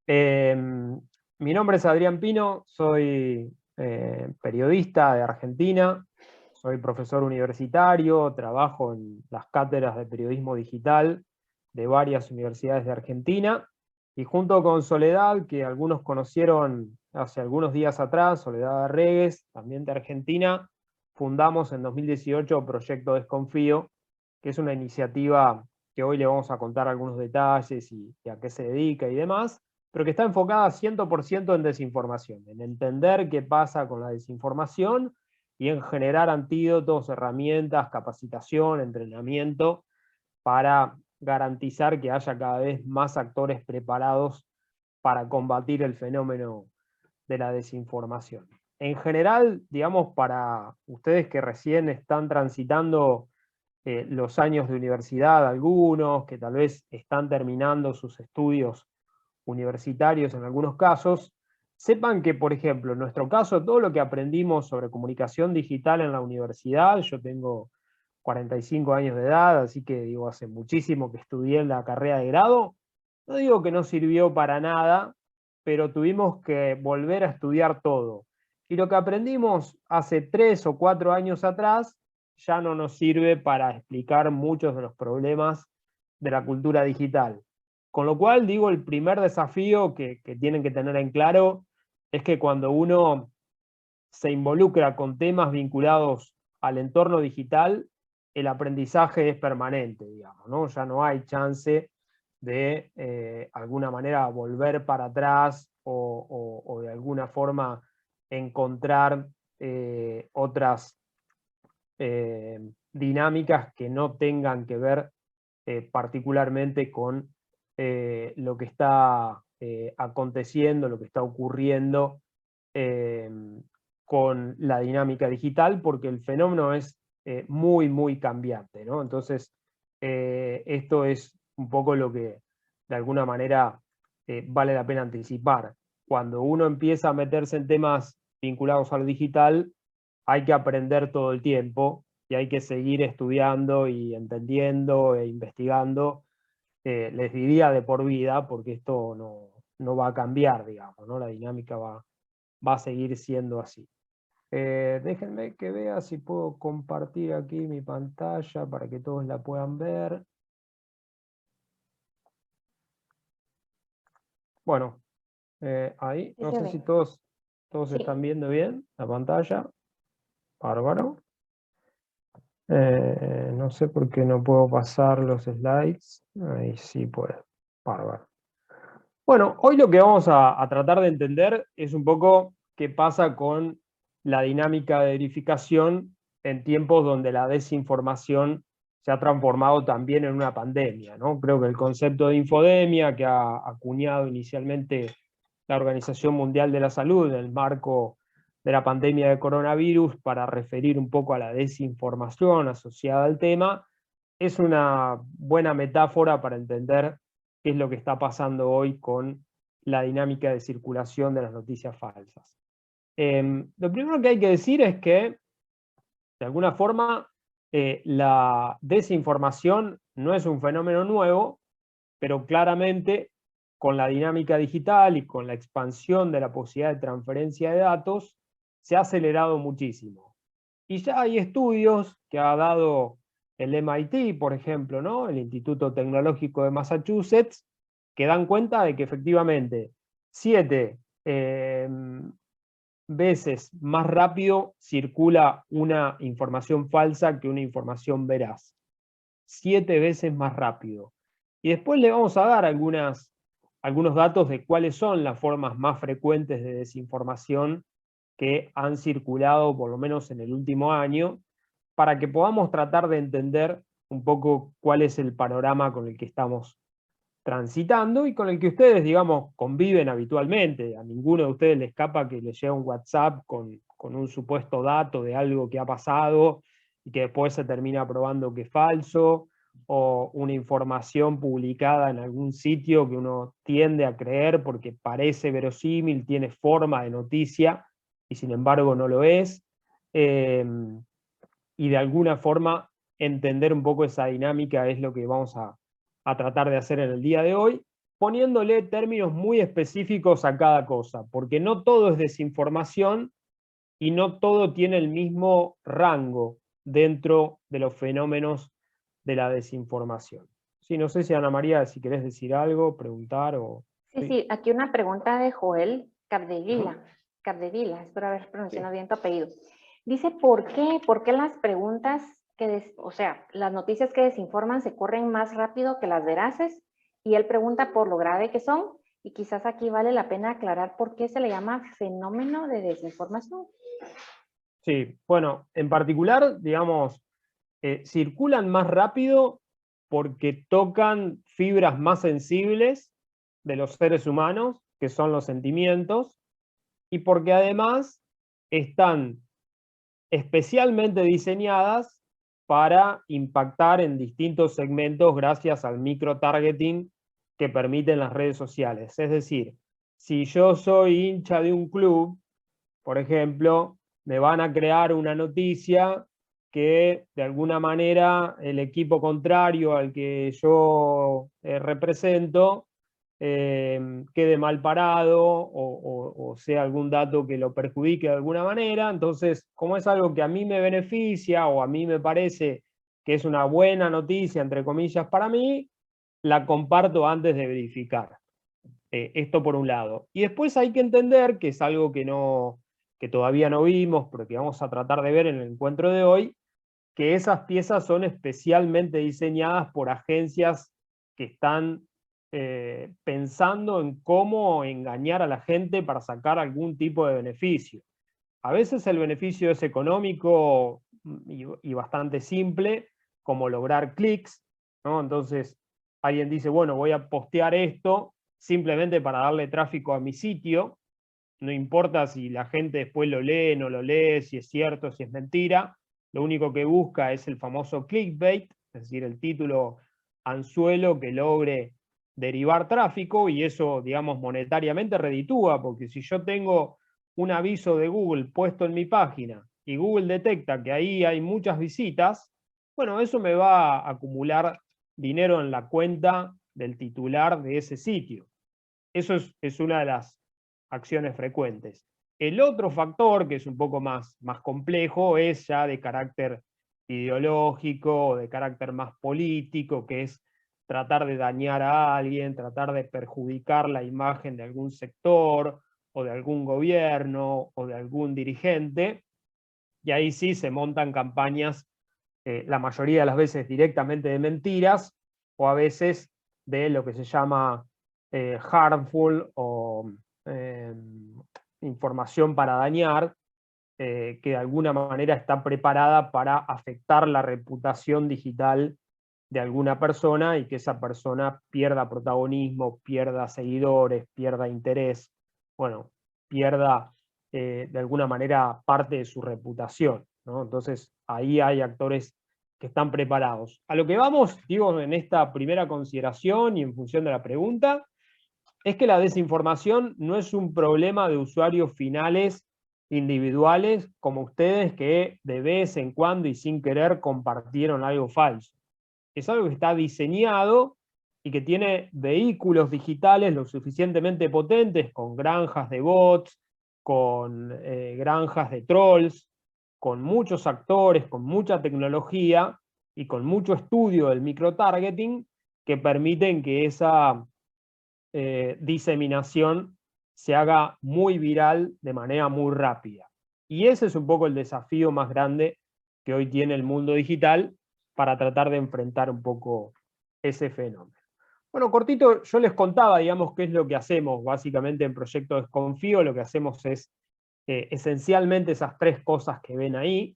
Eh, Mi nombre es Adrián Pino, soy periodista de Argentina, soy profesor universitario, trabajo en las cátedras de periodismo digital de varias universidades de Argentina, y junto con Soledad, que algunos conocieron hace algunos días atrás, Soledad Arregues, también de Argentina, fundamos en 2018 Proyecto Desconfío, que es una iniciativa que hoy le vamos a contar algunos detalles y a qué se dedica y demás, pero que está enfocada 100% en desinformación, en entender qué pasa con la desinformación y en generar antídotos, herramientas, capacitación, entrenamiento para garantizar que haya cada vez más actores preparados para combatir el fenómeno de la desinformación. En general, digamos, para ustedes que recién están transitando los años de universidad, algunos que tal vez están terminando sus estudios universitarios en algunos casos, sepan que, por ejemplo, en nuestro caso, todo lo que aprendimos sobre comunicación digital en la universidad, yo tengo 45 años de edad, así que digo, hace muchísimo que estudié en la carrera de grado, no digo que no sirvió para nada, pero tuvimos que volver a estudiar todo. Y lo que aprendimos hace 3 o 4 años atrás ya no nos sirve para explicar muchos de los problemas de la cultura digital. Con lo cual, digo, el primer desafío que tienen que tener en claro es que cuando uno se involucra con temas vinculados al entorno digital, el aprendizaje es permanente, digamos, ¿no? Ya no hay chance de alguna manera volver para atrás o de alguna forma encontrar otras dinámicas que no tengan que ver particularmente con lo que está aconteciendo, lo que está ocurriendo eh, con la dinámica digital, porque el fenómeno es muy, muy cambiante, ¿no? Entonces, esto es un poco lo que de alguna manera vale la pena anticipar. Cuando uno empieza a meterse en temas vinculados al digital, hay que aprender todo el tiempo y hay que seguir estudiando y entendiendo e investigando, les diría de por vida, porque esto no va a cambiar, digamos, ¿no? La dinámica va a seguir siendo así. Déjenme que vea si puedo compartir aquí mi pantalla para que todos la puedan ver. Bueno, ahí, Sí no se sé si ve. todos Sí. están viendo bien la pantalla. Bárbaro. No sé por qué no puedo pasar los slides. Ahí sí puedo. Bárbaro. Bueno, hoy lo que vamos a tratar de entender es un poco qué pasa con la dinámica de verificación en tiempos donde la desinformación se ha transformado también en una pandemia, ¿no? Creo que el concepto de infodemia que ha acuñado inicialmente la Organización Mundial de la Salud en el marco de la pandemia de coronavirus para referir un poco a la desinformación asociada al tema, es una buena metáfora para entender qué es lo que está pasando hoy con la dinámica de circulación de las noticias falsas. Lo primero que hay que decir es que, de alguna forma, la desinformación no es un fenómeno nuevo, pero claramente con la dinámica digital y con la expansión de la posibilidad de transferencia de datos, se ha acelerado muchísimo. Y ya hay estudios que ha dado el MIT, por ejemplo, ¿no? El Instituto Tecnológico de Massachusetts, que dan cuenta de que efectivamente 7 veces más rápido circula una información falsa que una información veraz. 7 veces más rápido. Y después le vamos a dar algunos datos de cuáles son las formas más frecuentes de desinformación que han circulado, por lo menos en el último año, para que podamos tratar de entender un poco cuál es el panorama con el que estamos transitando y con el que ustedes, digamos, conviven habitualmente. A ninguno de ustedes le escapa que le llega un WhatsApp con un supuesto dato de algo que ha pasado y que después se termina probando que es falso, o una información publicada en algún sitio que uno tiende a creer porque parece verosímil, tiene forma de noticia y sin embargo no lo es. Eh, y de alguna forma entender un poco esa dinámica es lo que vamos a tratar de hacer en el día de hoy, poniéndole términos muy específicos a cada cosa, porque no todo es desinformación y no todo tiene el mismo rango dentro de los fenómenos de la desinformación. Sí, no sé si Ana María, si querés decir algo, preguntar o... Sí, Sí. sí, aquí una pregunta de Joel Capdevila, espero haber pronunciado bien tu apellido. Dice, ¿por qué las preguntas o sea, las noticias que desinforman se corren más rápido que las veraces? Y él pregunta por lo grave que son, y quizás aquí vale la pena aclarar por qué se le llama fenómeno de desinformación. Sí, bueno, en particular, digamos, circulan más rápido porque tocan fibras más sensibles de los seres humanos, que son los sentimientos, y porque además están especialmente diseñadas para impactar en distintos segmentos gracias al micro-targeting que permiten las redes sociales. Es decir, si yo soy hincha de un club, por ejemplo, me van a crear una noticia que de alguna manera el equipo contrario al que yo represento quede mal parado o sea algún dato que lo perjudique de alguna manera. Entonces, como es algo que a mí me beneficia o a mí me parece que es una buena noticia, entre comillas, para mí, la comparto antes de verificar. Esto por un lado. Y después hay que entender, que es algo que todavía no vimos, pero que vamos a tratar de ver en el encuentro de hoy, que esas piezas son especialmente diseñadas por agencias que están pensando en cómo engañar a la gente para sacar algún tipo de beneficio. A veces el beneficio es económico y bastante simple, como lograr clics, ¿no? Entonces alguien dice, bueno, voy a postear esto simplemente para darle tráfico a mi sitio, no importa si la gente después lo lee, no lo lee, si es cierto, si es mentira, lo único que busca es el famoso clickbait, es decir, el título anzuelo que logre derivar tráfico, y eso, digamos, monetariamente reditúa, porque si yo tengo un aviso de Google puesto en mi página y Google detecta que ahí hay muchas visitas, bueno, eso me va a acumular dinero en la cuenta del titular de ese sitio. Eso es una de las acciones frecuentes. El otro factor, que es un poco más complejo, es ya de carácter ideológico o de carácter más político, que es tratar de dañar a alguien, tratar de perjudicar la imagen de algún sector o de algún gobierno o de algún dirigente, y ahí sí se montan campañas, la mayoría de las veces directamente de mentiras, o a veces de lo que se llama harmful o eh, información para dañar, que de alguna manera está preparada para afectar la reputación digital de alguna persona y que esa persona pierda protagonismo, pierda seguidores, pierda interés, bueno, pierda de alguna manera parte de su reputación, ¿no? Entonces ahí hay actores que están preparados. A lo que vamos, digo, en esta primera consideración y en función de la pregunta, es que la desinformación no es un problema de usuarios finales individuales como ustedes, que de vez en cuando y sin querer compartieron algo falso. Es algo que está diseñado y que tiene vehículos digitales lo suficientemente potentes, con granjas de bots, con granjas de trolls, con muchos actores, con mucha tecnología y con mucho estudio del microtargeting, que permiten que esa diseminación se haga muy viral de manera muy rápida. Y ese es un poco el desafío más grande que hoy tiene el mundo digital para tratar de enfrentar un poco ese fenómeno. Bueno, cortito, yo les contaba, digamos, qué es lo que hacemos básicamente en Proyecto Desconfío. Lo que hacemos es esencialmente esas tres cosas que ven ahí,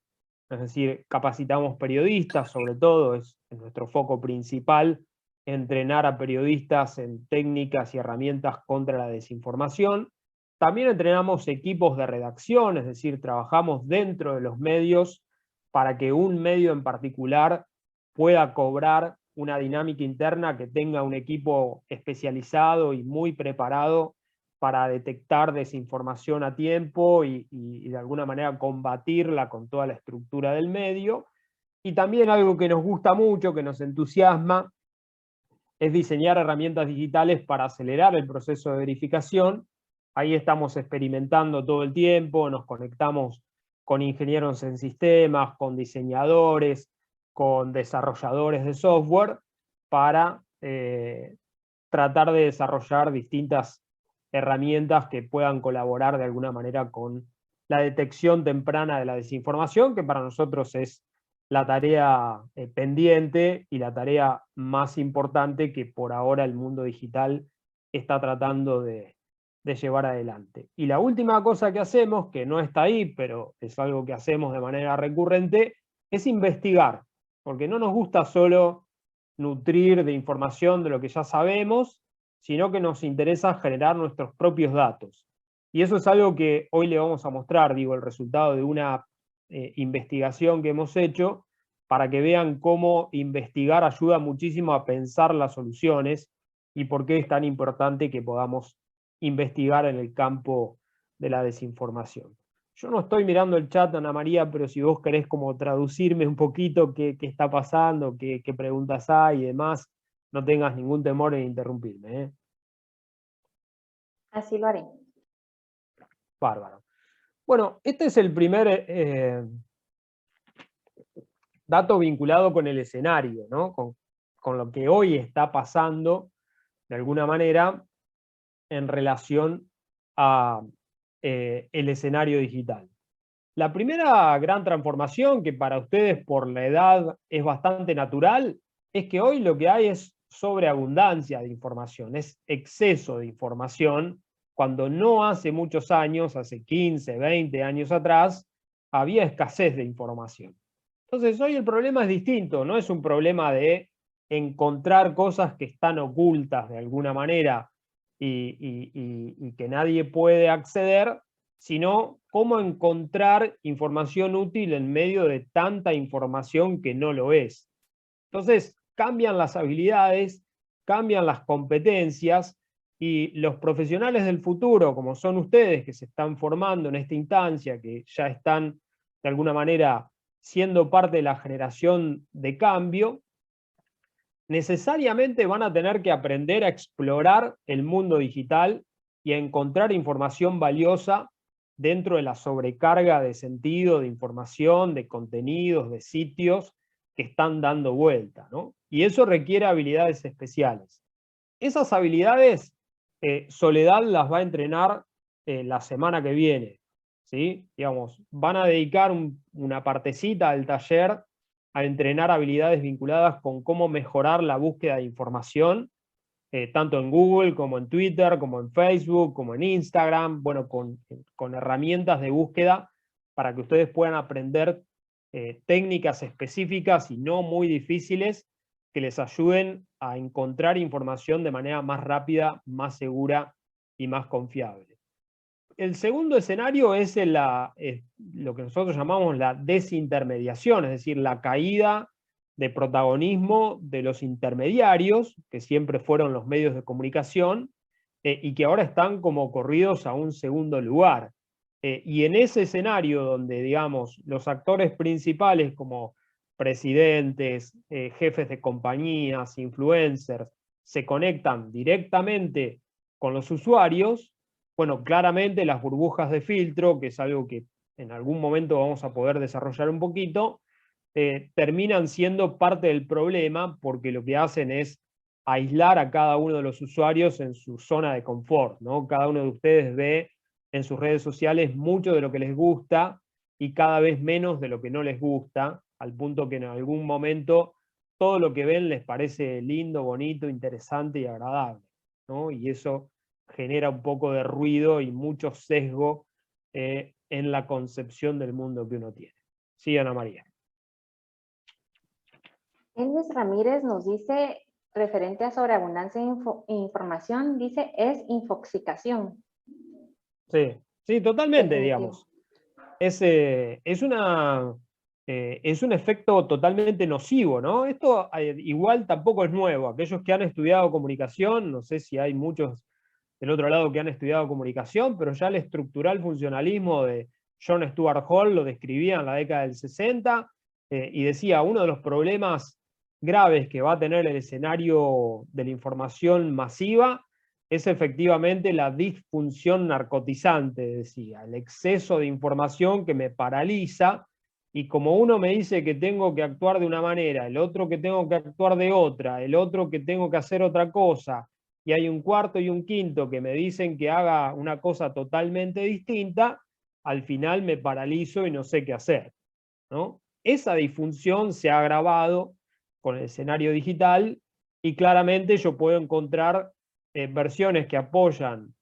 es decir, capacitamos periodistas, sobre todo, es nuestro foco principal, entrenar a periodistas en técnicas y herramientas contra la desinformación. También entrenamos equipos de redacción, es decir, trabajamos dentro de los medios para que un medio en particular pueda cobrar una dinámica interna, que tenga un equipo especializado y muy preparado para detectar desinformación a tiempo y de alguna manera combatirla con toda la estructura del medio. Y también algo que nos gusta mucho, que nos entusiasma, es diseñar herramientas digitales para acelerar el proceso de verificación. Ahí estamos experimentando todo el tiempo, nos conectamos con ingenieros en sistemas, con diseñadores, con desarrolladores de software, para tratar de desarrollar distintas herramientas que puedan colaborar de alguna manera con la detección temprana de la desinformación, que para nosotros es la tarea pendiente y la tarea más importante que por ahora el mundo digital está tratando de llevar adelante. Y la última cosa que hacemos, que no está ahí, pero es algo que hacemos de manera recurrente, es investigar, porque no nos gusta solo nutrir de información de lo que ya sabemos, sino que nos interesa generar nuestros propios datos. Y eso es algo que hoy le vamos a mostrar, digo, el resultado de una investigación que hemos hecho, para que vean cómo investigar ayuda muchísimo a pensar las soluciones y por qué es tan importante que podamos investigar en el campo de la desinformación. Yo no estoy mirando el chat, Ana María, pero si vos querés como traducirme un poquito qué está pasando, qué preguntas hay y demás, no tengas ningún temor en interrumpirme, ¿eh? Así lo haré. Bárbaro. Bueno, este es el primer dato vinculado con el escenario, ¿no? Con lo que hoy está pasando, de alguna manera, en relación a el escenario digital. La primera gran transformación, que para ustedes por la edad es bastante natural, es que hoy lo que hay es sobreabundancia de información, es exceso de información, cuando no hace muchos años, hace 15, 20 años atrás, había escasez de información. Entonces hoy el problema es distinto, no es un problema de encontrar cosas que están ocultas de alguna manera y que nadie puede acceder, sino cómo encontrar información útil en medio de tanta información que no lo es. Entonces, cambian las habilidades, cambian las competencias, y los profesionales del futuro, como son ustedes, que se están formando en esta instancia, que ya están de alguna manera siendo parte de la generación de cambio, necesariamente van a tener que aprender a explorar el mundo digital y a encontrar información valiosa dentro de la sobrecarga de sentido, de información, de contenidos, de sitios que están dando vuelta, ¿no? Y eso requiere habilidades especiales. Esas habilidades, Soledad las va a entrenar la semana que viene, ¿sí? Digamos, van a dedicar una partecita del taller a entrenar habilidades vinculadas con cómo mejorar la búsqueda de información, tanto en Google, como en Twitter, como en Facebook, como en Instagram, bueno, con herramientas de búsqueda para que ustedes puedan aprender técnicas específicas y no muy difíciles que les ayuden a encontrar información de manera más rápida, más segura y más confiable. El segundo escenario es lo que nosotros llamamos la desintermediación, es decir, la caída de protagonismo de los intermediarios, que siempre fueron los medios de comunicación, y que ahora están como corridos a un segundo lugar. Y en ese escenario donde, digamos, los actores principales como presidentes, jefes de compañías, influencers, se conectan directamente con los usuarios, bueno, claramente las burbujas de filtro, que es algo que en algún momento vamos a poder desarrollar un poquito, terminan siendo parte del problema, porque lo que hacen es aislar a cada uno de los usuarios en su zona de confort, ¿no? Cada uno de ustedes ve en sus redes sociales mucho de lo que les gusta y cada vez menos de lo que no les gusta, al punto que en algún momento todo lo que ven les parece lindo, bonito, interesante y agradable, ¿no? Y eso genera un poco de ruido y mucho sesgo en la concepción del mundo que uno tiene. Sí, Ana María. Elvis Ramírez nos dice, referente a sobreabundancia de información, dice, es infoxicación. Sí, sí, totalmente, Definitivo. digamos. Es un efecto totalmente nocivo, ¿no? Esto igual tampoco es nuevo. Aquellos que han estudiado comunicación, no sé si hay muchos del otro lado que han estudiado comunicación, pero ya el estructural funcionalismo de John Stuart Hall lo describía en la década del 60, y decía, uno de los problemas graves que va a tener el escenario de la información masiva es efectivamente la disfunción narcotizante, decía, el exceso de información que me paraliza, y como uno me dice que tengo que actuar de una manera, el otro que tengo que actuar de otra, el otro que tengo que hacer otra cosa, y hay un cuarto y un quinto que me dicen que haga una cosa totalmente distinta, al final me paralizo y no sé qué hacer, ¿no? Esa disfunción se ha agravado con el escenario digital, y claramente yo puedo encontrar versiones que apoyan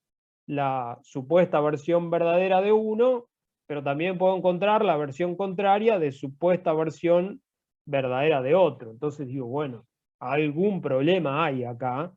la supuesta versión verdadera de uno, pero también puedo encontrar la versión contraria de supuesta versión verdadera de otro. Entonces digo, bueno, algún problema hay acá,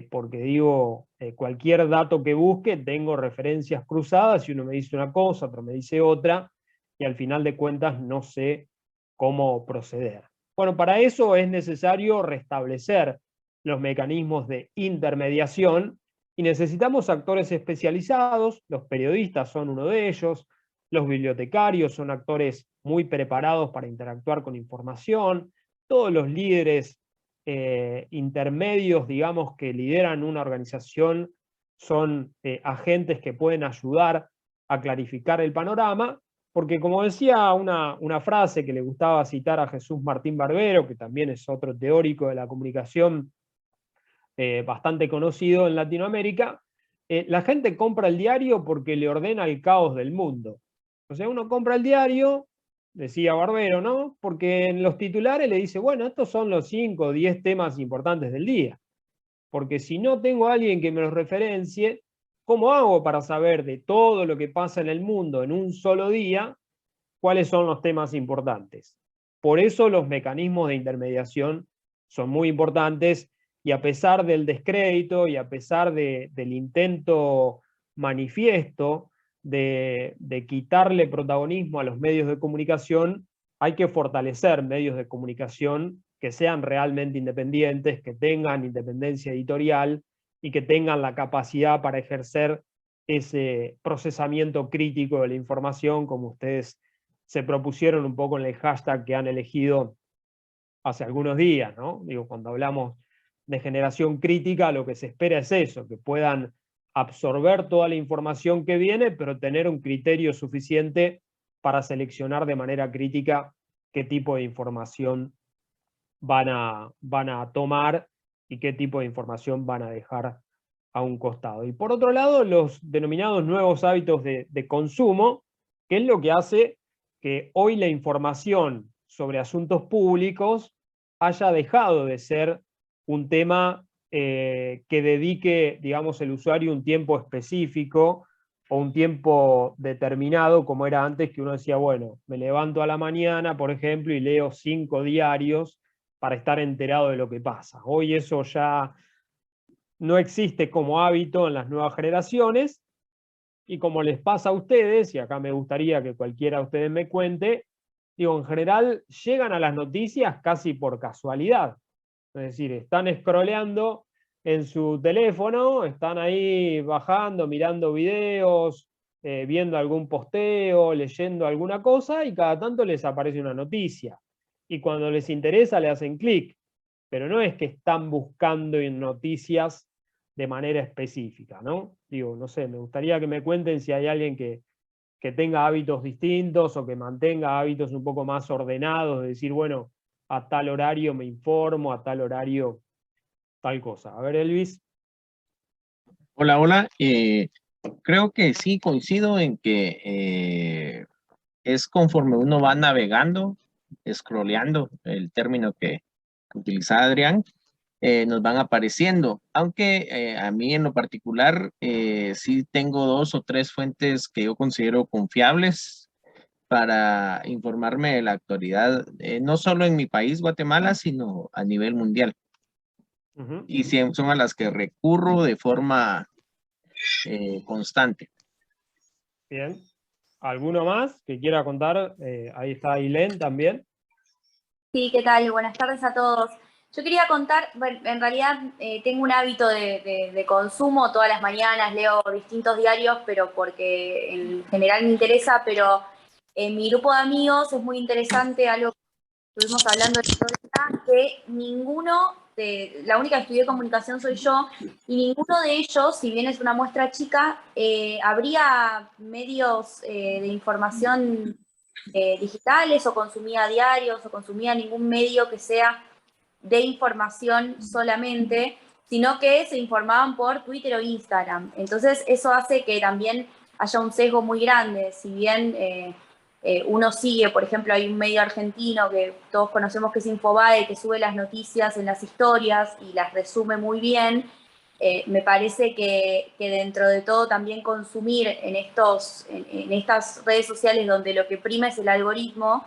porque digo, cualquier dato que busque, tengo referencias cruzadas, y uno me dice una cosa, otro me dice otra, y al final de cuentas no sé cómo proceder. Bueno, para eso es necesario restablecer los mecanismos de intermediación, y necesitamos actores especializados. Los periodistas son uno de ellos, los bibliotecarios son actores muy preparados para interactuar con información, todos los líderes intermedios, digamos, que lideran una organización son agentes que pueden ayudar a clarificar el panorama, porque como decía una frase que le gustaba citar a Jesús Martín Barbero, que también es otro teórico de la comunicación bastante conocido en Latinoamérica, la gente compra el diario porque le ordena el caos del mundo. O sea, uno compra el diario, decía Barbero, ¿no? Porque en los titulares le dice, bueno, estos son los 5 o 10 temas importantes del día. Porque si no tengo a alguien que me los referencie, ¿cómo hago para saber de todo lo que pasa en el mundo en un solo día cuáles son los temas importantes? Por eso los mecanismos de intermediación son muy importantes, y a pesar del descrédito y a pesar del intento manifiesto de quitarle protagonismo a los medios de comunicación, hay que fortalecer medios de comunicación que sean realmente independientes, que tengan independencia editorial y que tengan la capacidad para ejercer ese procesamiento crítico de la información, como ustedes se propusieron un poco en el hashtag que han elegido hace algunos días, ¿no? Digo, cuando hablamos de generación crítica, lo que se espera es eso, que puedan absorber toda la información que viene, pero tener un criterio suficiente para seleccionar de manera crítica qué tipo de información van a tomar y qué tipo de información van a dejar a un costado. Y por otro lado, los denominados nuevos hábitos de consumo, que es lo que hace que hoy la información sobre asuntos públicos haya dejado de ser un tema que dedique, digamos, el usuario un tiempo específico o un tiempo determinado, como era antes, que uno decía, bueno, me levanto a la mañana, por ejemplo, y leo 5 diarios para estar enterado de lo que pasa. Hoy eso ya no existe como hábito en las nuevas generaciones, y como les pasa a ustedes, y acá me gustaría que cualquiera de ustedes me cuente, digo, en general llegan a las noticias casi por casualidad. Es decir, están scrolleando en su teléfono, están ahí bajando, mirando videos, viendo algún posteo, leyendo alguna cosa, y cada tanto les aparece una noticia. Y cuando les interesa le hacen clic, pero no es que están buscando en noticias de manera específica, ¿no? Digo, no sé, me gustaría que me cuenten si hay alguien que tenga hábitos distintos o que mantenga hábitos un poco más ordenados, de decir, bueno, a tal horario me informo, a tal horario tal cosa. A ver, Elvis. Hola, hola. Creo que sí, coincido en que es conforme uno va navegando, scrolleando, el término que utiliza Adrián, nos van apareciendo. Aunque a mí en lo particular sí tengo 2 o 3 fuentes que yo considero confiables para informarme de la actualidad, no solo en mi país, Guatemala, sino a nivel mundial. Y son a las que recurro de forma constante. Bien. ¿Alguno más que quiera contar? Ahí está Ailén también. Sí, ¿qué tal? Buenas tardes a todos. Yo quería contar, bueno, en realidad tengo un hábito de consumo, todas las mañanas leo distintos diarios, pero porque en general me interesa, pero en mi grupo de amigos es muy interesante algo estuvimos hablando el otro día, que la única que estudié comunicación soy yo, y ninguno de ellos, si bien es una muestra chica, habría medios de información digitales o consumía diarios o consumía ningún medio que sea de información solamente, sino que se informaban por Twitter o Instagram. Entonces eso hace que también haya un sesgo muy grande. Si bien uno sigue, por ejemplo, hay un medio argentino que todos conocemos que es Infobae, que sube las noticias en las historias y las resume muy bien, me parece que dentro de todo también consumir en estas redes sociales donde lo que prima es el algoritmo,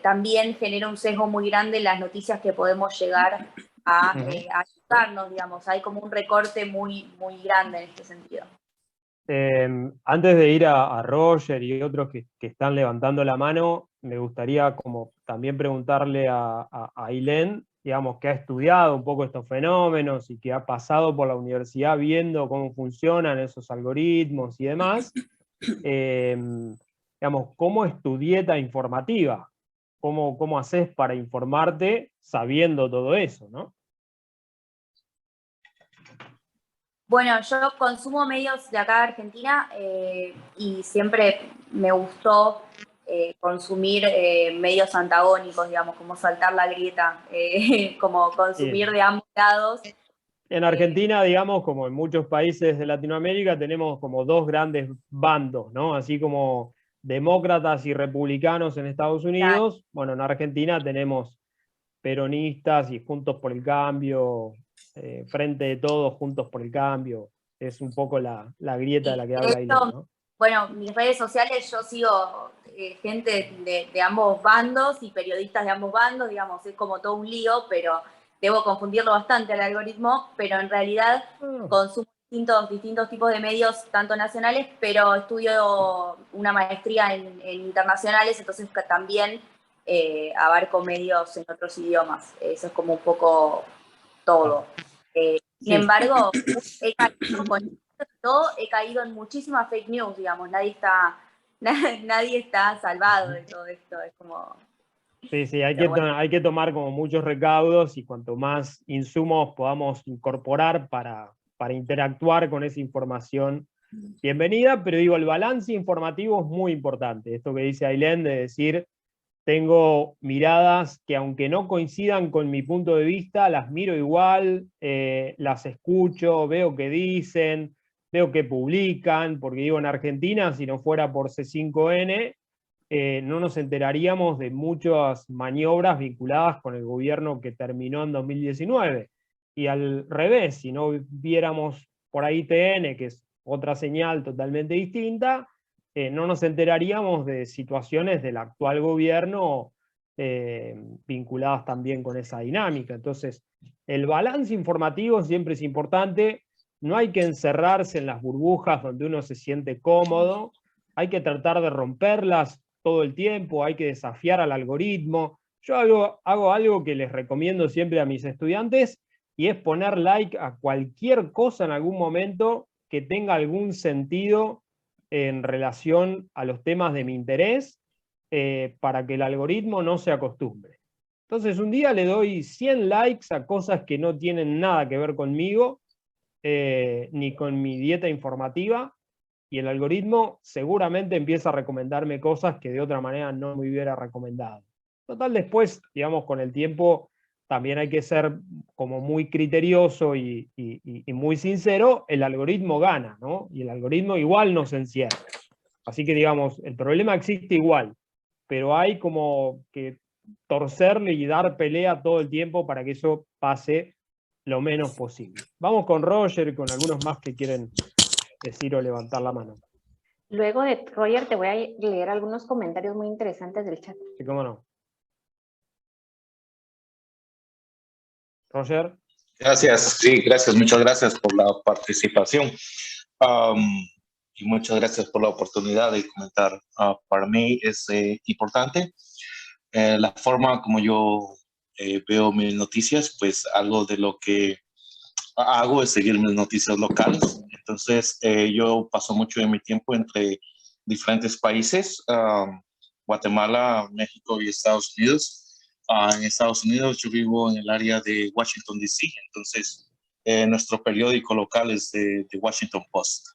también genera un sesgo muy grande en las noticias que podemos llegar a ayudarnos, digamos. Hay como un recorte muy, muy grande en este sentido. Antes de ir a Roger y otros que están levantando la mano, me gustaría como también preguntarle a Ailén, digamos, que ha estudiado un poco estos fenómenos y que ha pasado por la universidad viendo cómo funcionan esos algoritmos y demás, digamos, ¿cómo es tu dieta informativa? ¿Cómo haces para informarte sabiendo todo eso, ¿no? Bueno, yo consumo medios de acá de Argentina y siempre me gustó consumir medios antagónicos, digamos, como saltar la grieta, como consumir de ambos lados. En Argentina, digamos, como en muchos países de Latinoamérica, tenemos como dos grandes bandos, ¿no? Así como demócratas y republicanos en Estados Unidos, bueno, en Argentina tenemos peronistas y Juntos por el Cambio, Frente de Todos, Juntos por el Cambio. Es un poco la grieta de la que habla Ailén, ¿no? Bueno, mis redes sociales yo sigo gente de ambos bandos y periodistas de ambos bandos, digamos, es como todo un lío, pero debo confundirlo bastante al algoritmo, pero en realidad consumo distintos tipos de medios, tanto nacionales, pero estudio una maestría en internacionales, entonces también abarco medios en otros idiomas. Eso es como un poco todo. Sin embargo, he caído en muchísimas fake news, digamos, nadie está salvado de todo esto, es como... Sí, hay que tomar como muchos recaudos y cuanto más insumos podamos incorporar para interactuar con esa información, bienvenida, pero digo, el balance informativo es muy importante. Esto que dice Ailén de decir, tengo miradas que aunque no coincidan con mi punto de vista, las miro igual, las escucho, veo qué dicen, veo qué publican, porque digo, en Argentina, si no fuera por C5N, no nos enteraríamos de muchas maniobras vinculadas con el gobierno que terminó en 2019. Y al revés, si no viéramos por ahí TN, que es otra señal totalmente distinta, no nos enteraríamos de situaciones del actual gobierno vinculadas también con esa dinámica. Entonces, el balance informativo siempre es importante, no hay que encerrarse en las burbujas donde uno se siente cómodo, hay que tratar de romperlas todo el tiempo, hay que desafiar al algoritmo. Yo hago algo que les recomiendo siempre a mis estudiantes, y es poner like a cualquier cosa en algún momento que tenga algún sentido en relación a los temas de mi interés, para que el algoritmo no se acostumbre. Entonces un día le doy 100 likes a cosas que no tienen nada que ver conmigo, ni con mi dieta informativa, y el algoritmo seguramente empieza a recomendarme cosas que de otra manera no me hubiera recomendado. Total, después, digamos, con el tiempo también hay que ser como muy criterioso y muy sincero, el algoritmo gana, ¿no? Y el algoritmo igual nos encierra. Así que, digamos, el problema existe igual, pero hay como que torcerle y dar pelea todo el tiempo para que eso pase lo menos posible. Vamos con Roger y con algunos más que quieren decir o levantar la mano. Luego de Roger te voy a leer algunos comentarios muy interesantes del chat. Sí, cómo no. Roger. Gracias, sí, gracias, muchas gracias por la participación y muchas gracias por la oportunidad de comentar. Para mí es importante la forma como yo veo mis noticias, pues algo de lo que hago es seguir mis noticias locales. Entonces yo paso mucho de mi tiempo entre diferentes países. Guatemala, México y Estados Unidos. En Estados Unidos yo vivo en el área de Washington, D.C., entonces nuestro periódico local es de Washington Post.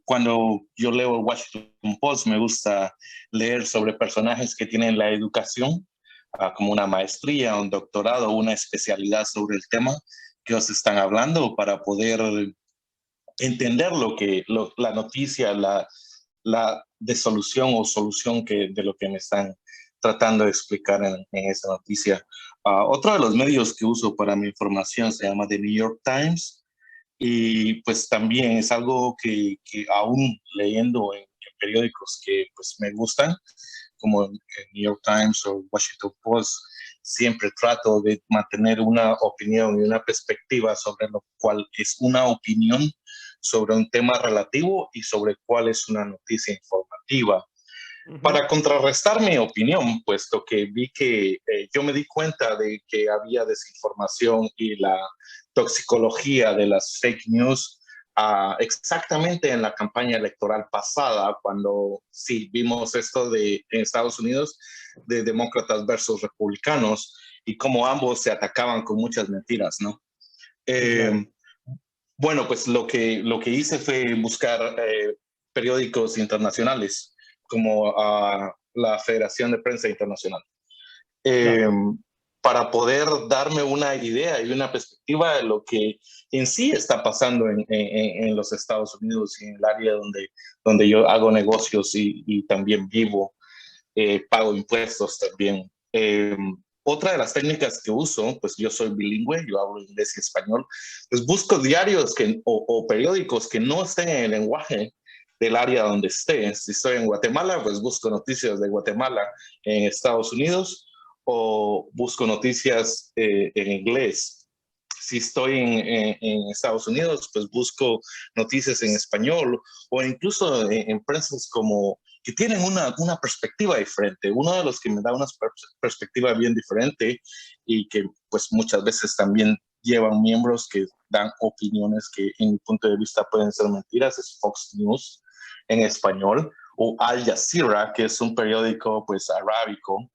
Cuando yo leo el Washington Post me gusta leer sobre personajes que tienen la educación, como una maestría, un doctorado, una especialidad sobre el tema que os están hablando para poder entender la noticia, la solución de lo que me están tratando de explicar en esa noticia. Otro de los medios que uso para mi información se llama The New York Times, y pues también es algo que aún leyendo en periódicos que pues me gustan, como el New York Times o Washington Post, siempre trato de mantener una opinión y una perspectiva sobre lo cual es una opinión sobre un tema relativo y sobre cuál es una noticia informativa. Para contrarrestar mi opinión, puesto que vi que yo me di cuenta de que había desinformación y la toxicología de las fake news exactamente en la campaña electoral pasada, cuando sí vimos esto en Estados Unidos de demócratas versus republicanos y cómo ambos se atacaban con muchas mentiras, ¿no? Claro. Bueno, pues lo que hice fue buscar periódicos internacionales como la Federación de Prensa Internacional, para poder darme una idea y una perspectiva de lo que en sí está pasando en los Estados Unidos y en el área donde yo hago negocios y también vivo, pago impuestos también. Otra de las técnicas que uso, pues yo soy bilingüe, yo hablo inglés y español, pues busco diarios o periódicos que no estén en el lenguaje del área donde esté. Si estoy en Guatemala, pues busco noticias de Guatemala en Estados Unidos, o busco noticias en inglés. Si estoy en Estados Unidos, pues busco noticias en español, o incluso en empresas como que tienen una perspectiva diferente. Uno de los que me da una perspectiva bien diferente y que pues muchas veces también llevan miembros que dan opiniones que en mi punto de vista pueden ser mentiras es Fox News en español, o Al Jazeera, que es un periódico pues arábico,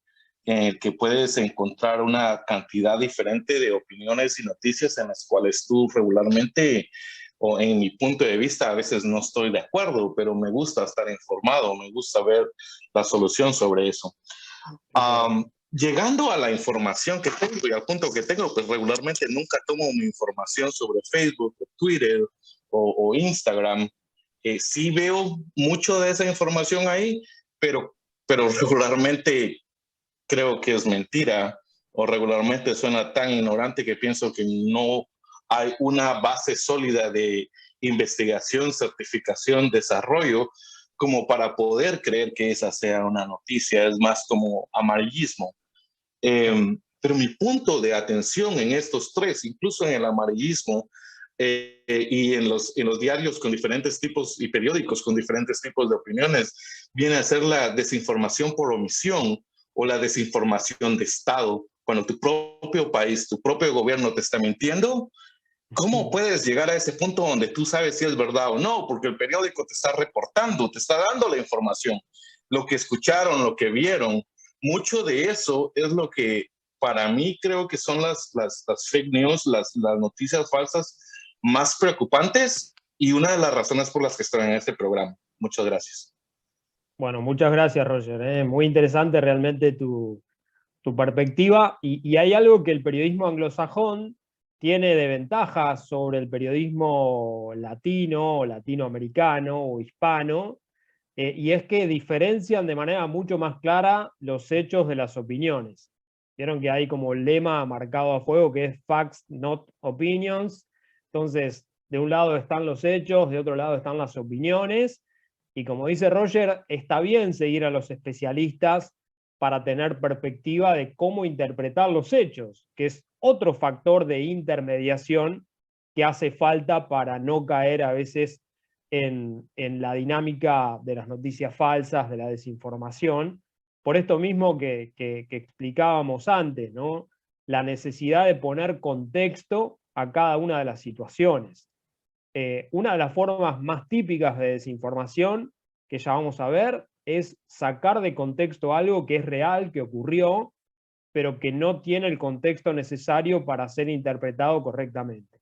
en el que puedes encontrar una cantidad diferente de opiniones y noticias en las cuales tú regularmente, o en mi punto de vista, a veces no estoy de acuerdo, pero me gusta estar informado, me gusta ver la solución sobre eso. Llegando a la información que tengo y al punto que tengo, pues regularmente nunca tomo mi información sobre Facebook, o Twitter o Instagram. Sí veo mucho de esa información ahí, pero regularmente creo que es mentira, o regularmente suena tan ignorante que pienso que no hay una base sólida de investigación, certificación, desarrollo, como para poder creer que esa sea una noticia. Es más como amarillismo. Pero mi punto de atención en estos tres, incluso en el amarillismo y en los diarios con diferentes tipos y periódicos con diferentes tipos de opiniones, viene a ser la desinformación por omisión o la desinformación de Estado. Cuando tu propio país, tu propio gobierno te está mintiendo, ¿cómo puedes llegar a ese punto donde tú sabes si es verdad o no? Porque el periódico te está reportando, te está dando la información, lo que escucharon, lo que vieron. Mucho de eso es lo que para mí creo que son las fake news, las noticias falsas más preocupantes, y una de las razones por las que estoy en este programa. Muchas gracias. Bueno, muchas gracias, Roger. Muy interesante realmente tu perspectiva. Y hay algo que el periodismo anglosajón tiene de ventaja sobre el periodismo latino, o latinoamericano o hispano, y es que diferencian de manera mucho más clara los hechos de las opiniones. Vieron que hay como lema marcado a fuego que es facts, not opinions. Entonces, de un lado están los hechos, de otro lado están las opiniones. Y como dice Roger, está bien seguir a los especialistas para tener perspectiva de cómo interpretar los hechos, que es otro factor de intermediación que hace falta para no caer a veces en la dinámica de las noticias falsas, de la desinformación. Por esto mismo que explicábamos antes, ¿no? La necesidad de poner contexto a cada una de las situaciones. Una de las formas más típicas de desinformación, que ya vamos a ver, es sacar de contexto algo que es real, que ocurrió, pero que no tiene el contexto necesario para ser interpretado correctamente.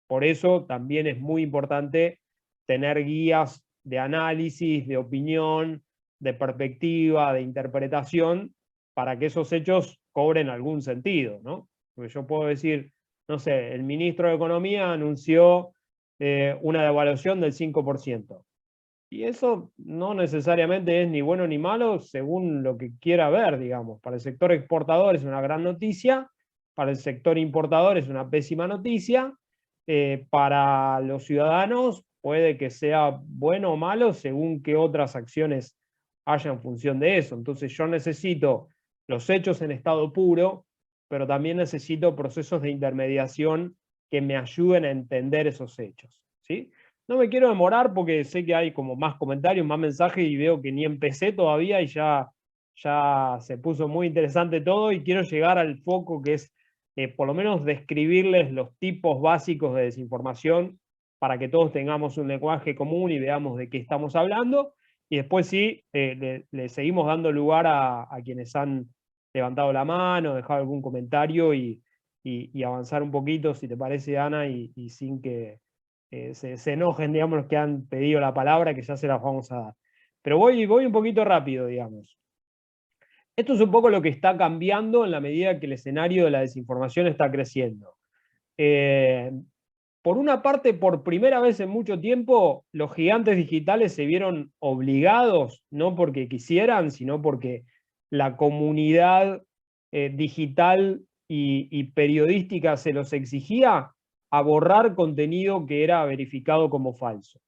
Por eso también es muy importante tener guías de análisis, de opinión, de perspectiva, de interpretación, para que esos hechos cobren algún sentido, ¿no? Porque yo puedo decir, no sé, el ministro de Economía anunció una devaluación del 5%. Y eso no necesariamente es ni bueno ni malo según lo que quiera ver, digamos. Para el sector exportador es una gran noticia, para el sector importador es una pésima noticia, para los ciudadanos puede que sea bueno o malo según qué otras acciones haya en función de eso. Entonces yo necesito los hechos en estado puro, pero también necesito procesos de intermediación que me ayuden a entender esos hechos, ¿sí? No me quiero demorar porque sé que hay como más comentarios, más mensajes y veo que ni empecé todavía y ya se puso muy interesante todo y quiero llegar al foco que es por lo menos describirles los tipos básicos de desinformación para que todos tengamos un lenguaje común y veamos de qué estamos hablando. Y después sí, le seguimos dando lugar a quienes han levantado la mano, dejado algún comentario y avanzar un poquito, si te parece, Ana, y sin que se enojen, digamos, los que han pedido la palabra, que ya se las vamos a dar. Pero voy un poquito rápido, digamos. Esto es un poco lo que está cambiando en la medida que el escenario de la desinformación está creciendo. Por una parte, por primera vez en mucho tiempo, los gigantes digitales se vieron obligados, no porque quisieran, sino porque la comunidad digital y periodística se los exigía, a borrar contenido que era verificado como falso.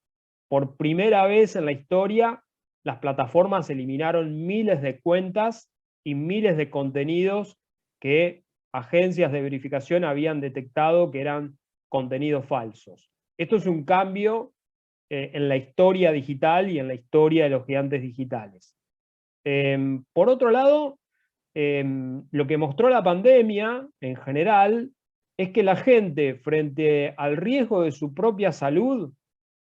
Por primera vez en la historia, las plataformas eliminaron miles de cuentas y miles de contenidos que agencias de verificación habían detectado que eran contenidos falsos. Esto es un cambio en la historia digital y en la historia de los gigantes digitales. Por otro lado, lo que mostró la pandemia en general es que la gente, frente al riesgo de su propia salud,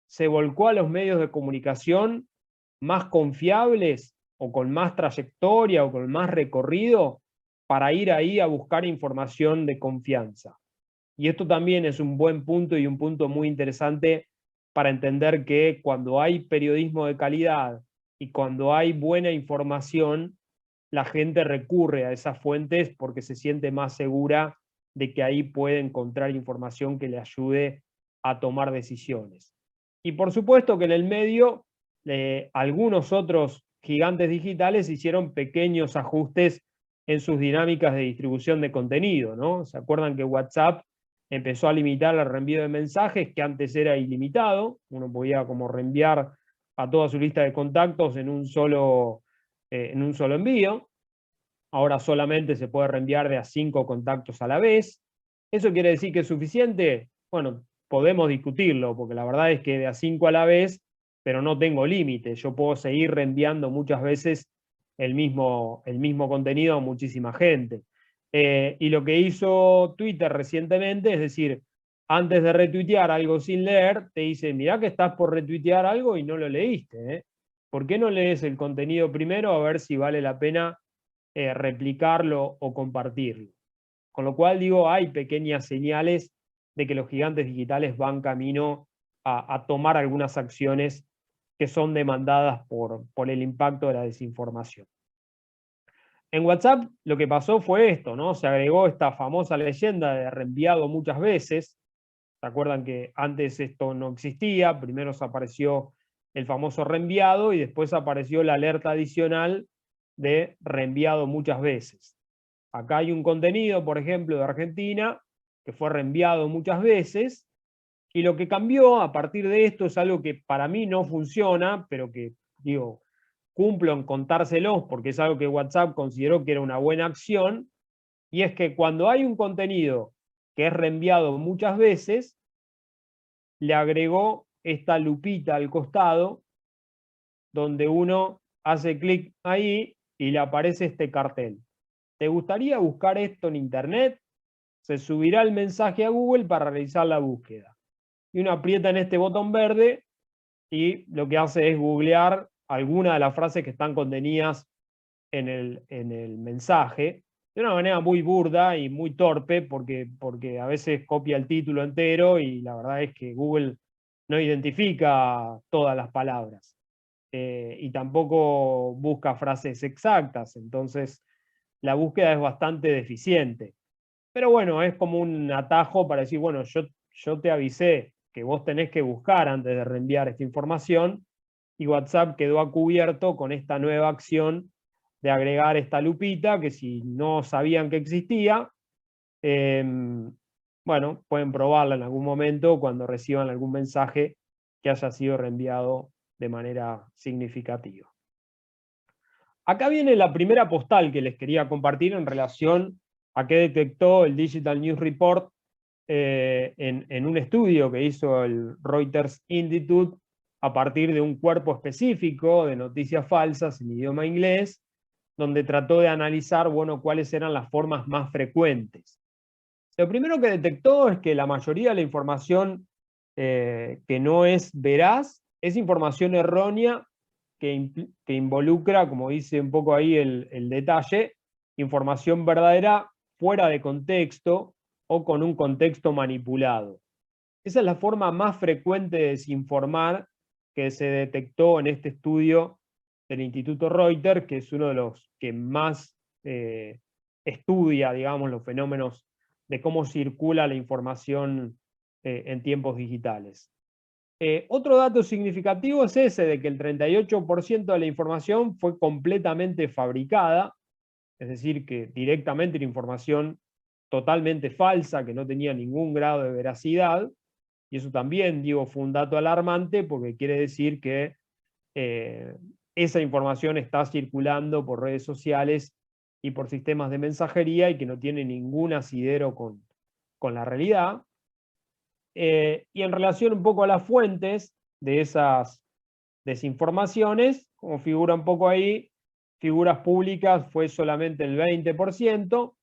se volcó a los medios de comunicación más confiables o con más trayectoria o con más recorrido para ir ahí a buscar información de confianza. Y esto también es un buen punto y un punto muy interesante para entender que cuando hay periodismo de calidad y cuando hay buena información, la gente recurre a esas fuentes porque se siente más segura de que ahí puede encontrar información que le ayude a tomar decisiones. Y por supuesto que en el medio, algunos otros gigantes digitales hicieron pequeños ajustes en sus dinámicas de distribución de contenido, ¿no? ¿Se acuerdan que WhatsApp empezó a limitar el reenvío de mensajes, que antes era ilimitado? Uno podía como reenviar a toda su lista de contactos en un solo envío. Ahora solamente se puede reenviar de a 5 contactos a la vez. ¿Eso quiere decir que es suficiente? Bueno, podemos discutirlo, porque la verdad es que de a 5 a la vez, pero no tengo límite. Yo puedo seguir reenviando muchas veces el mismo contenido a muchísima gente. Y lo que hizo Twitter recientemente, es decir, antes de retuitear algo sin leer, te dice, mirá que estás por retuitear algo y no lo leíste, ¿eh? ¿Por qué no lees el contenido primero a ver si vale la pena replicarlo o compartirlo? Con lo cual digo, hay pequeñas señales de que los gigantes digitales van camino a tomar algunas acciones que son demandadas por el impacto de la desinformación. En WhatsApp lo que pasó fue esto, ¿no? Se agregó esta famosa leyenda de reenviado muchas veces. ¿Se acuerdan que antes esto no existía? Primero se apareció el famoso reenviado y después apareció la alerta adicional de reenviado muchas veces. Acá hay un contenido, por ejemplo, de Argentina, que fue reenviado muchas veces, y lo que cambió a partir de esto es algo que para mí no funciona, pero que, digo, cumplo en contárselos porque es algo que WhatsApp consideró que era una buena acción, y es que cuando hay un contenido que es reenviado muchas veces, le agregó esta lupita al costado, donde uno hace clic ahí y le aparece este cartel. ¿Te gustaría buscar esto en internet? Se subirá el mensaje a Google para realizar la búsqueda. Y uno aprieta en este botón verde y lo que hace es googlear algunas de las frases que están contenidas en el mensaje, de una manera muy burda y muy torpe, porque a veces copia el título entero y la verdad es que Google no identifica todas las palabras. Y tampoco busca frases exactas, entonces la búsqueda es bastante deficiente. Pero bueno, es como un atajo para decir, bueno, yo te avisé que vos tenés que buscar antes de reenviar esta información, y WhatsApp quedó a cubierto con esta nueva acción de agregar esta lupita, que si no sabían que existía, bueno, pueden probarla en algún momento cuando reciban algún mensaje que haya sido reenviado de manera significativa. Acá viene la primera postal que les quería compartir en relación a qué detectó el Digital News Report en un estudio que hizo el Reuters Institute a partir de un cuerpo específico de noticias falsas en idioma inglés, donde trató de analizar, bueno, cuáles eran las formas más frecuentes. Lo primero que detectó es que la mayoría de la información que no es veraz es información errónea que involucra, como dice un poco ahí el detalle, información verdadera fuera de contexto o con un contexto manipulado. Esa es la forma más frecuente de desinformar que se detectó en este estudio del Instituto Reuters, que es uno de los que más estudia, digamos, los fenómenos de cómo circula la información en tiempos digitales. Otro dato significativo es ese de que el 38% de la información fue completamente fabricada, es decir, que directamente era información totalmente falsa, que no tenía ningún grado de veracidad, y eso también, digo, fue un dato alarmante porque quiere decir que esa información está circulando por redes sociales y por sistemas de mensajería y que no tiene ningún asidero con la realidad. Y en relación un poco a las fuentes de esas desinformaciones, como figura un poco ahí, figuras públicas fue solamente el 20%,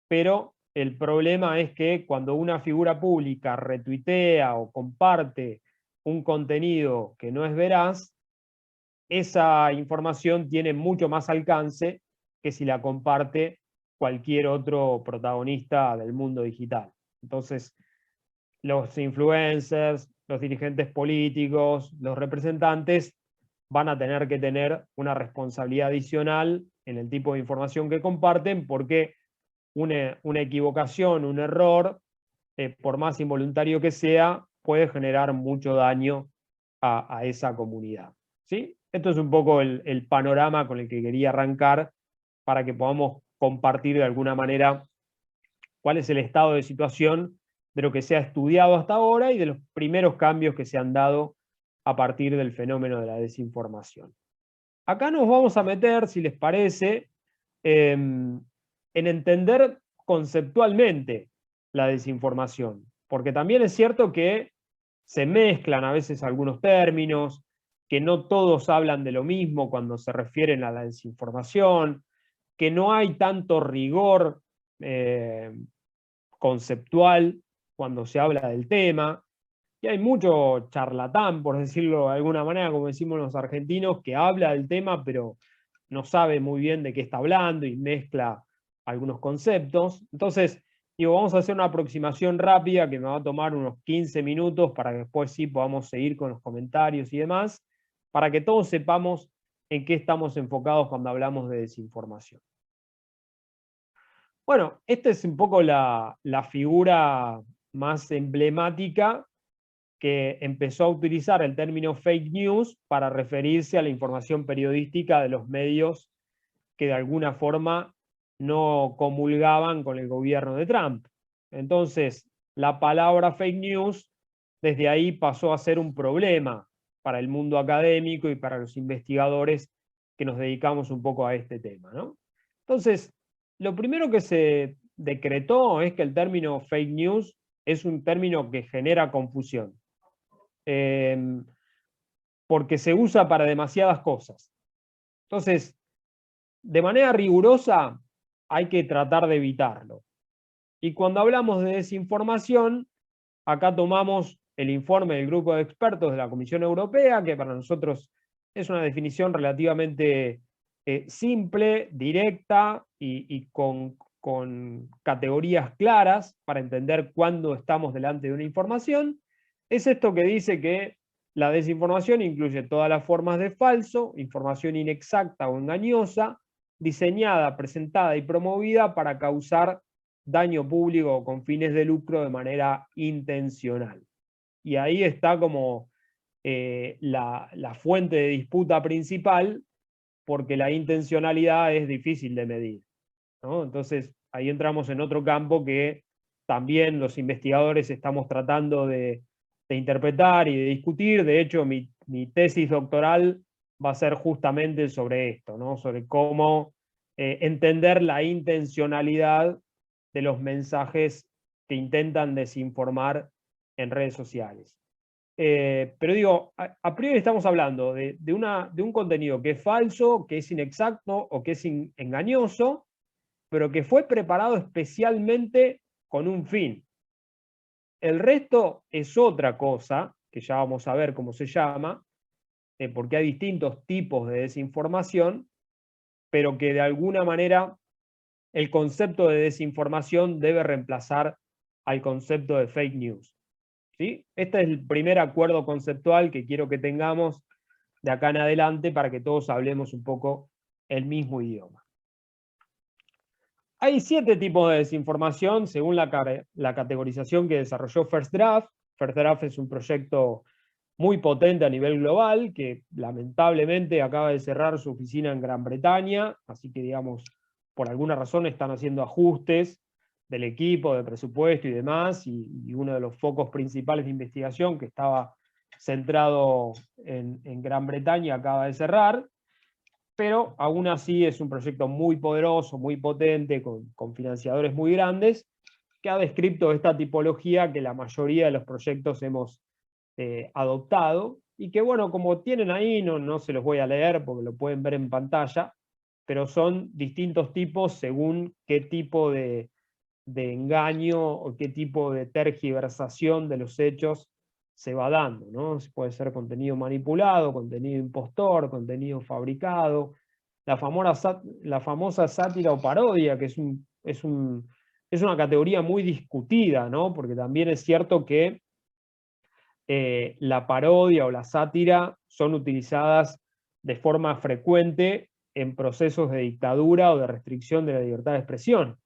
pero el problema es que cuando una figura pública retuitea o comparte un contenido que no es veraz, esa información tiene mucho más alcance que si la comparte cualquier otro protagonista del mundo digital. Entonces, los influencers, los dirigentes políticos, los representantes van a tener que tener una responsabilidad adicional en el tipo de información que comparten, porque una equivocación, un error, por más involuntario que sea, puede generar mucho daño a esa comunidad. ¿Sí? Esto es un poco el panorama con el que quería arrancar para que podamos compartir de alguna manera cuál es el estado de situación de lo que se ha estudiado hasta ahora y de los primeros cambios que se han dado a partir del fenómeno de la desinformación. Acá nos vamos a meter, si les parece, en entender conceptualmente la desinformación, porque también es cierto que se mezclan a veces algunos términos, que no todos hablan de lo mismo cuando se refieren a la desinformación, que no hay tanto rigor conceptual cuando se habla del tema, y hay mucho charlatán, por decirlo de alguna manera, como decimos los argentinos, que habla del tema, pero no sabe muy bien de qué está hablando y mezcla algunos conceptos. Entonces, digo, vamos a hacer una aproximación rápida que me va a tomar unos 15 minutos para que después sí podamos seguir con los comentarios y demás, para que todos sepamos en qué estamos enfocados cuando hablamos de desinformación. Bueno, esta es un poco la figura más emblemática que empezó a utilizar el término fake news para referirse a la información periodística de los medios que de alguna forma no comulgaban con el gobierno de Trump. Entonces, la palabra fake news desde ahí pasó a ser un problema para el mundo académico y para los investigadores que nos dedicamos un poco a este tema, ¿no? Entonces, lo primero que se decretó es que el término fake news es un término que genera confusión. Porque se usa para demasiadas cosas. Entonces, de manera rigurosa, hay que tratar de evitarlo. Y cuando hablamos de desinformación, acá tomamos el informe del grupo de expertos de la Comisión Europea, que para nosotros es una definición relativamente simple, directa y con categorías claras para entender cuándo estamos delante de una información. Es esto que dice que la desinformación incluye todas las formas de falso, información inexacta o engañosa, diseñada, presentada y promovida para causar daño público o con fines de lucro de manera intencional. Y ahí está como la fuente de disputa principal, porque la intencionalidad es difícil de medir, ¿no? Entonces, ahí entramos en otro campo que también los investigadores estamos tratando de interpretar y de discutir. De hecho, mi tesis doctoral va a ser justamente sobre esto, ¿no? Sobre cómo entender la intencionalidad de los mensajes que intentan desinformar en redes sociales. Pero digo, a priori estamos hablando de un contenido que es falso, que es inexacto o que es engañoso, pero que fue preparado especialmente con un fin. El resto es otra cosa, que ya vamos a ver cómo se llama, porque hay distintos tipos de desinformación, pero que de alguna manera el concepto de desinformación debe reemplazar al concepto de fake news. ¿Sí? Este es el primer acuerdo conceptual que quiero que tengamos de acá en adelante para que todos hablemos un poco el mismo idioma. Hay 7 tipos de desinformación según la categorización que desarrolló First Draft. First Draft es un proyecto muy potente a nivel global que lamentablemente acaba de cerrar su oficina en Gran Bretaña, así que digamos, por alguna razón están haciendo ajustes del equipo, de presupuesto y demás, y uno de los focos principales de investigación que estaba centrado en Gran Bretaña acaba de cerrar, pero aún así es un proyecto muy poderoso, muy potente, con financiadores muy grandes, que ha descrito esta tipología que la mayoría de los proyectos hemos adoptado, y que bueno, como tienen ahí, no se los voy a leer porque lo pueden ver en pantalla, pero son distintos tipos según qué tipo de engaño o qué tipo de tergiversación de los hechos se va dando, ¿no? Puede ser contenido manipulado, contenido impostor, contenido fabricado, la famosa sátira o parodia, que es una categoría muy discutida, ¿no? Porque también es cierto que la parodia o la sátira son utilizadas de forma frecuente en procesos de dictadura o de restricción de la libertad de expresión.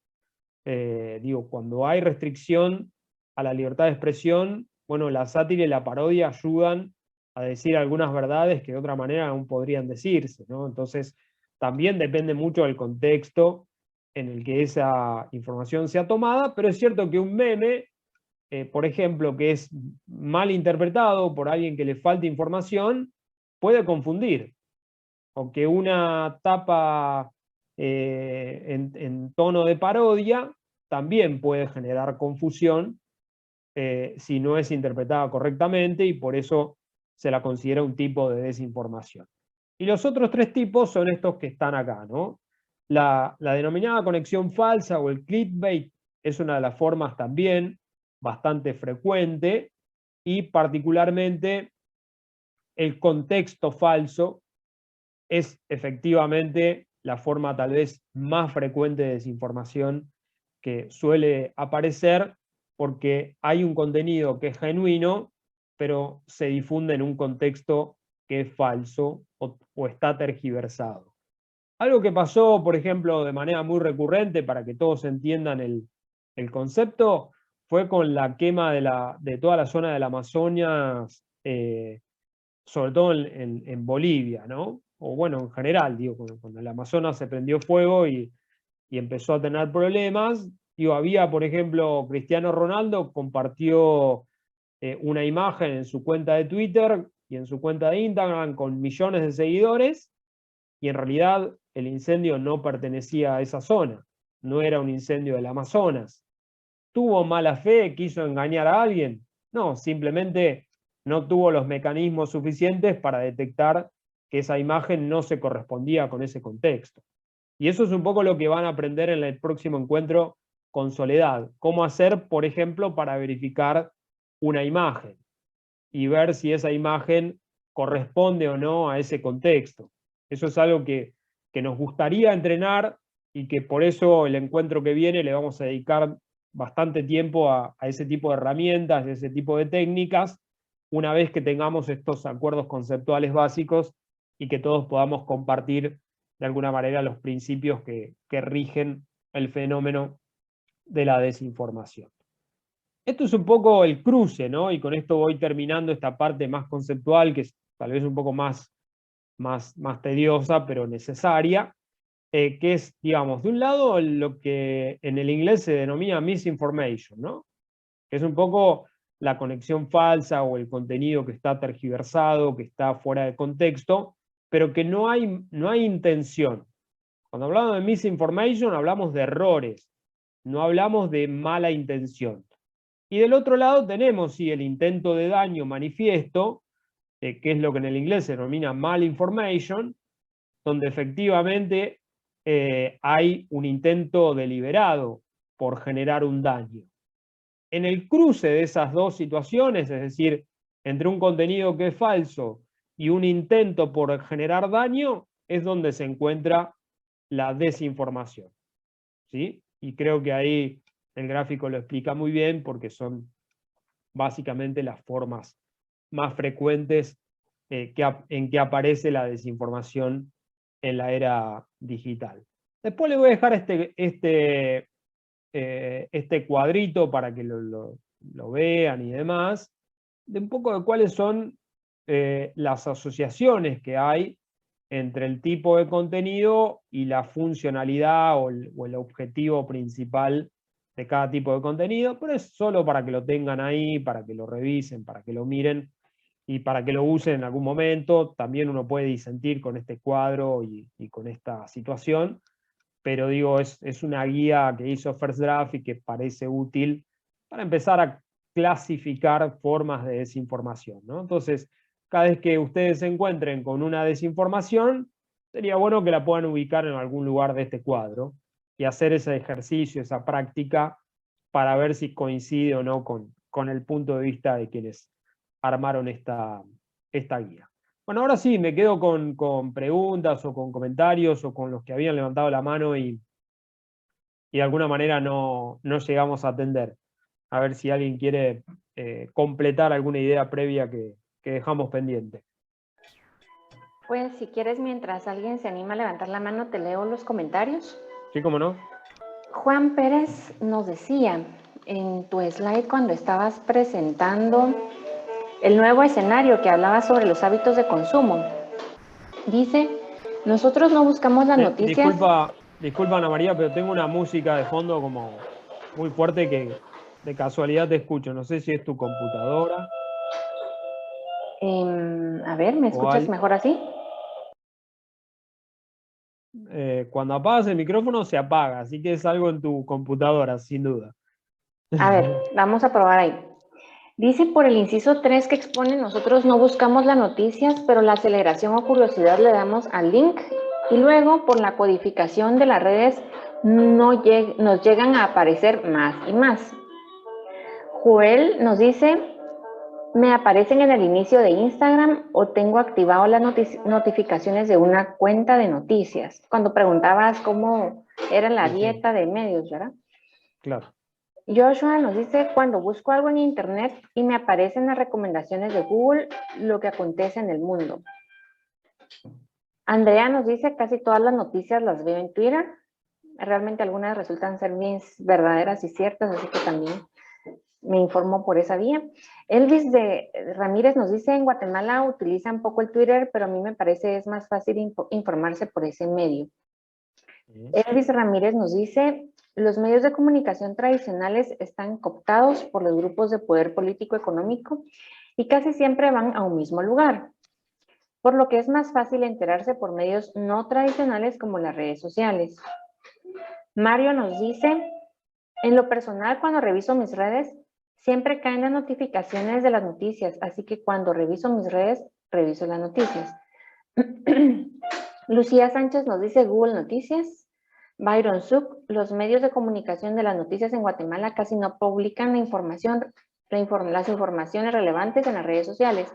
Digo, cuando hay restricción a la libertad de expresión, bueno, la sátira y la parodia ayudan a decir algunas verdades que de otra manera aún podrían decirse, ¿no? Entonces, también depende mucho del contexto en el que esa información sea tomada, pero es cierto que un meme, por ejemplo, que es mal interpretado por alguien que le falta información, puede confundir, o que una tapa en tono de parodia también puede generar confusión si no es interpretada correctamente, y por eso se la considera un tipo de desinformación. Y los otros 3 tipos son estos que están acá, ¿no? La denominada conexión falsa o el clickbait es una de las formas también bastante frecuente, y particularmente el contexto falso es efectivamente la forma tal vez más frecuente de desinformación que suele aparecer, porque hay un contenido que es genuino, pero se difunde en un contexto que es falso o está tergiversado. Algo que pasó, por ejemplo, de manera muy recurrente, para que todos entiendan el concepto, fue con la quema de toda la zona del Amazonas, sobre todo en Bolivia, ¿no? O bueno, en general, digo, cuando el Amazonas se prendió fuego y empezó a tener problemas. Digo, había, por ejemplo, Cristiano Ronaldo compartió una imagen en su cuenta de Twitter y en su cuenta de Instagram con millones de seguidores, y en realidad el incendio no pertenecía a esa zona, no era un incendio del Amazonas. ¿Tuvo mala fe? ¿Quiso engañar a alguien? No, simplemente no tuvo los mecanismos suficientes para detectar que esa imagen no se correspondía con ese contexto. Y eso es un poco lo que van a aprender en el próximo encuentro con Soledad. Cómo hacer, por ejemplo, para verificar una imagen y ver si esa imagen corresponde o no a ese contexto. Eso es algo que nos gustaría entrenar y que por eso el encuentro que viene le vamos a dedicar bastante tiempo a ese tipo de herramientas, a ese tipo de técnicas, una vez que tengamos estos acuerdos conceptuales básicos y que todos podamos compartir de alguna manera los principios que rigen el fenómeno de la desinformación. Esto es un poco el cruce, ¿no? Y con esto voy terminando esta parte más conceptual, que es tal vez un poco más tediosa, pero necesaria, que es, digamos, de un lado lo que en el inglés se denomina misinformation, ¿no? Que es un poco la conexión falsa o el contenido que está tergiversado, que está fuera de contexto, pero que no hay intención. Cuando hablamos de misinformation hablamos de errores, no hablamos de mala intención. Y del otro lado tenemos, sí, el intento de daño manifiesto, que es lo que en el inglés se denomina malinformation, donde efectivamente hay un intento deliberado por generar un daño. En el cruce de esas dos situaciones, es decir, entre un contenido que es falso y un intento por generar daño, es donde se encuentra la desinformación, ¿sí? Y creo que ahí el gráfico lo explica muy bien porque son básicamente las formas más frecuentes en que aparece la desinformación en la era digital. Después le voy a dejar este cuadrito para que lo vean y demás, de un poco de cuáles son las asociaciones que hay entre el tipo de contenido y la funcionalidad o el objetivo principal de cada tipo de contenido, pero es solo para que lo tengan ahí, para que lo revisen, para que lo miren y para que lo usen en algún momento. También uno puede disentir con este cuadro y con esta situación, pero digo, es una guía que hizo First Draft y que parece útil para empezar a clasificar formas de desinformación, ¿no? Entonces, cada vez que ustedes se encuentren con una desinformación, sería bueno que la puedan ubicar en algún lugar de este cuadro y hacer ese ejercicio, esa práctica, para ver si coincide o no con el punto de vista de quienes armaron esta guía. Bueno, ahora sí, me quedo con preguntas o con comentarios o con los que habían levantado la mano y de alguna manera no llegamos a atender. A ver si alguien quiere completar alguna idea previa que dejamos pendiente. Pues si quieres, mientras alguien se anima a levantar la mano, te leo los comentarios. Sí, cómo no. Juan Pérez nos decía en tu slide cuando estabas presentando el nuevo escenario que hablaba sobre los hábitos de consumo. Dice, nosotros no buscamos las noticias... Disculpa Ana María, pero tengo una música de fondo como muy fuerte que de casualidad te escucho. No sé si es tu computadora. A ver, ¿me escuchas mejor así? Cuando apagas el micrófono se apaga, así que es algo en tu computadora, sin duda. A ver, vamos a probar ahí. Dice por el inciso 3 que expone, nosotros no buscamos las noticias, pero la aceleración o curiosidad le damos al link y luego por la codificación de las redes nos llegan a aparecer más y más. Joel nos dice, me aparecen en el inicio de Instagram o tengo activado las notificaciones de una cuenta de noticias. Cuando preguntabas cómo era la dieta de medios, ¿verdad? Claro. Joshua nos dice, cuando busco algo en internet y me aparecen las recomendaciones de Google, lo que acontece en el mundo. Andrea nos dice, casi todas las noticias las veo en Twitter. Realmente algunas resultan ser bien verdaderas y ciertas, así que también me informo por esa vía. Elvis de Ramírez nos dice, en Guatemala utilizan poco el Twitter, pero a mí me parece es más fácil informarse por ese medio. Elvis Ramírez nos dice, los medios de comunicación tradicionales están cooptados por los grupos de poder político-económico y casi siempre van a un mismo lugar, por lo que es más fácil enterarse por medios no tradicionales como las redes sociales. Mario nos dice, en lo personal, cuando reviso mis redes, siempre caen las notificaciones de las noticias, así que cuando reviso mis redes, reviso las noticias. Lucía Sánchez nos dice Google Noticias. Byron Suk, los medios de comunicación de las noticias en Guatemala casi no publican las informaciones relevantes en las redes sociales.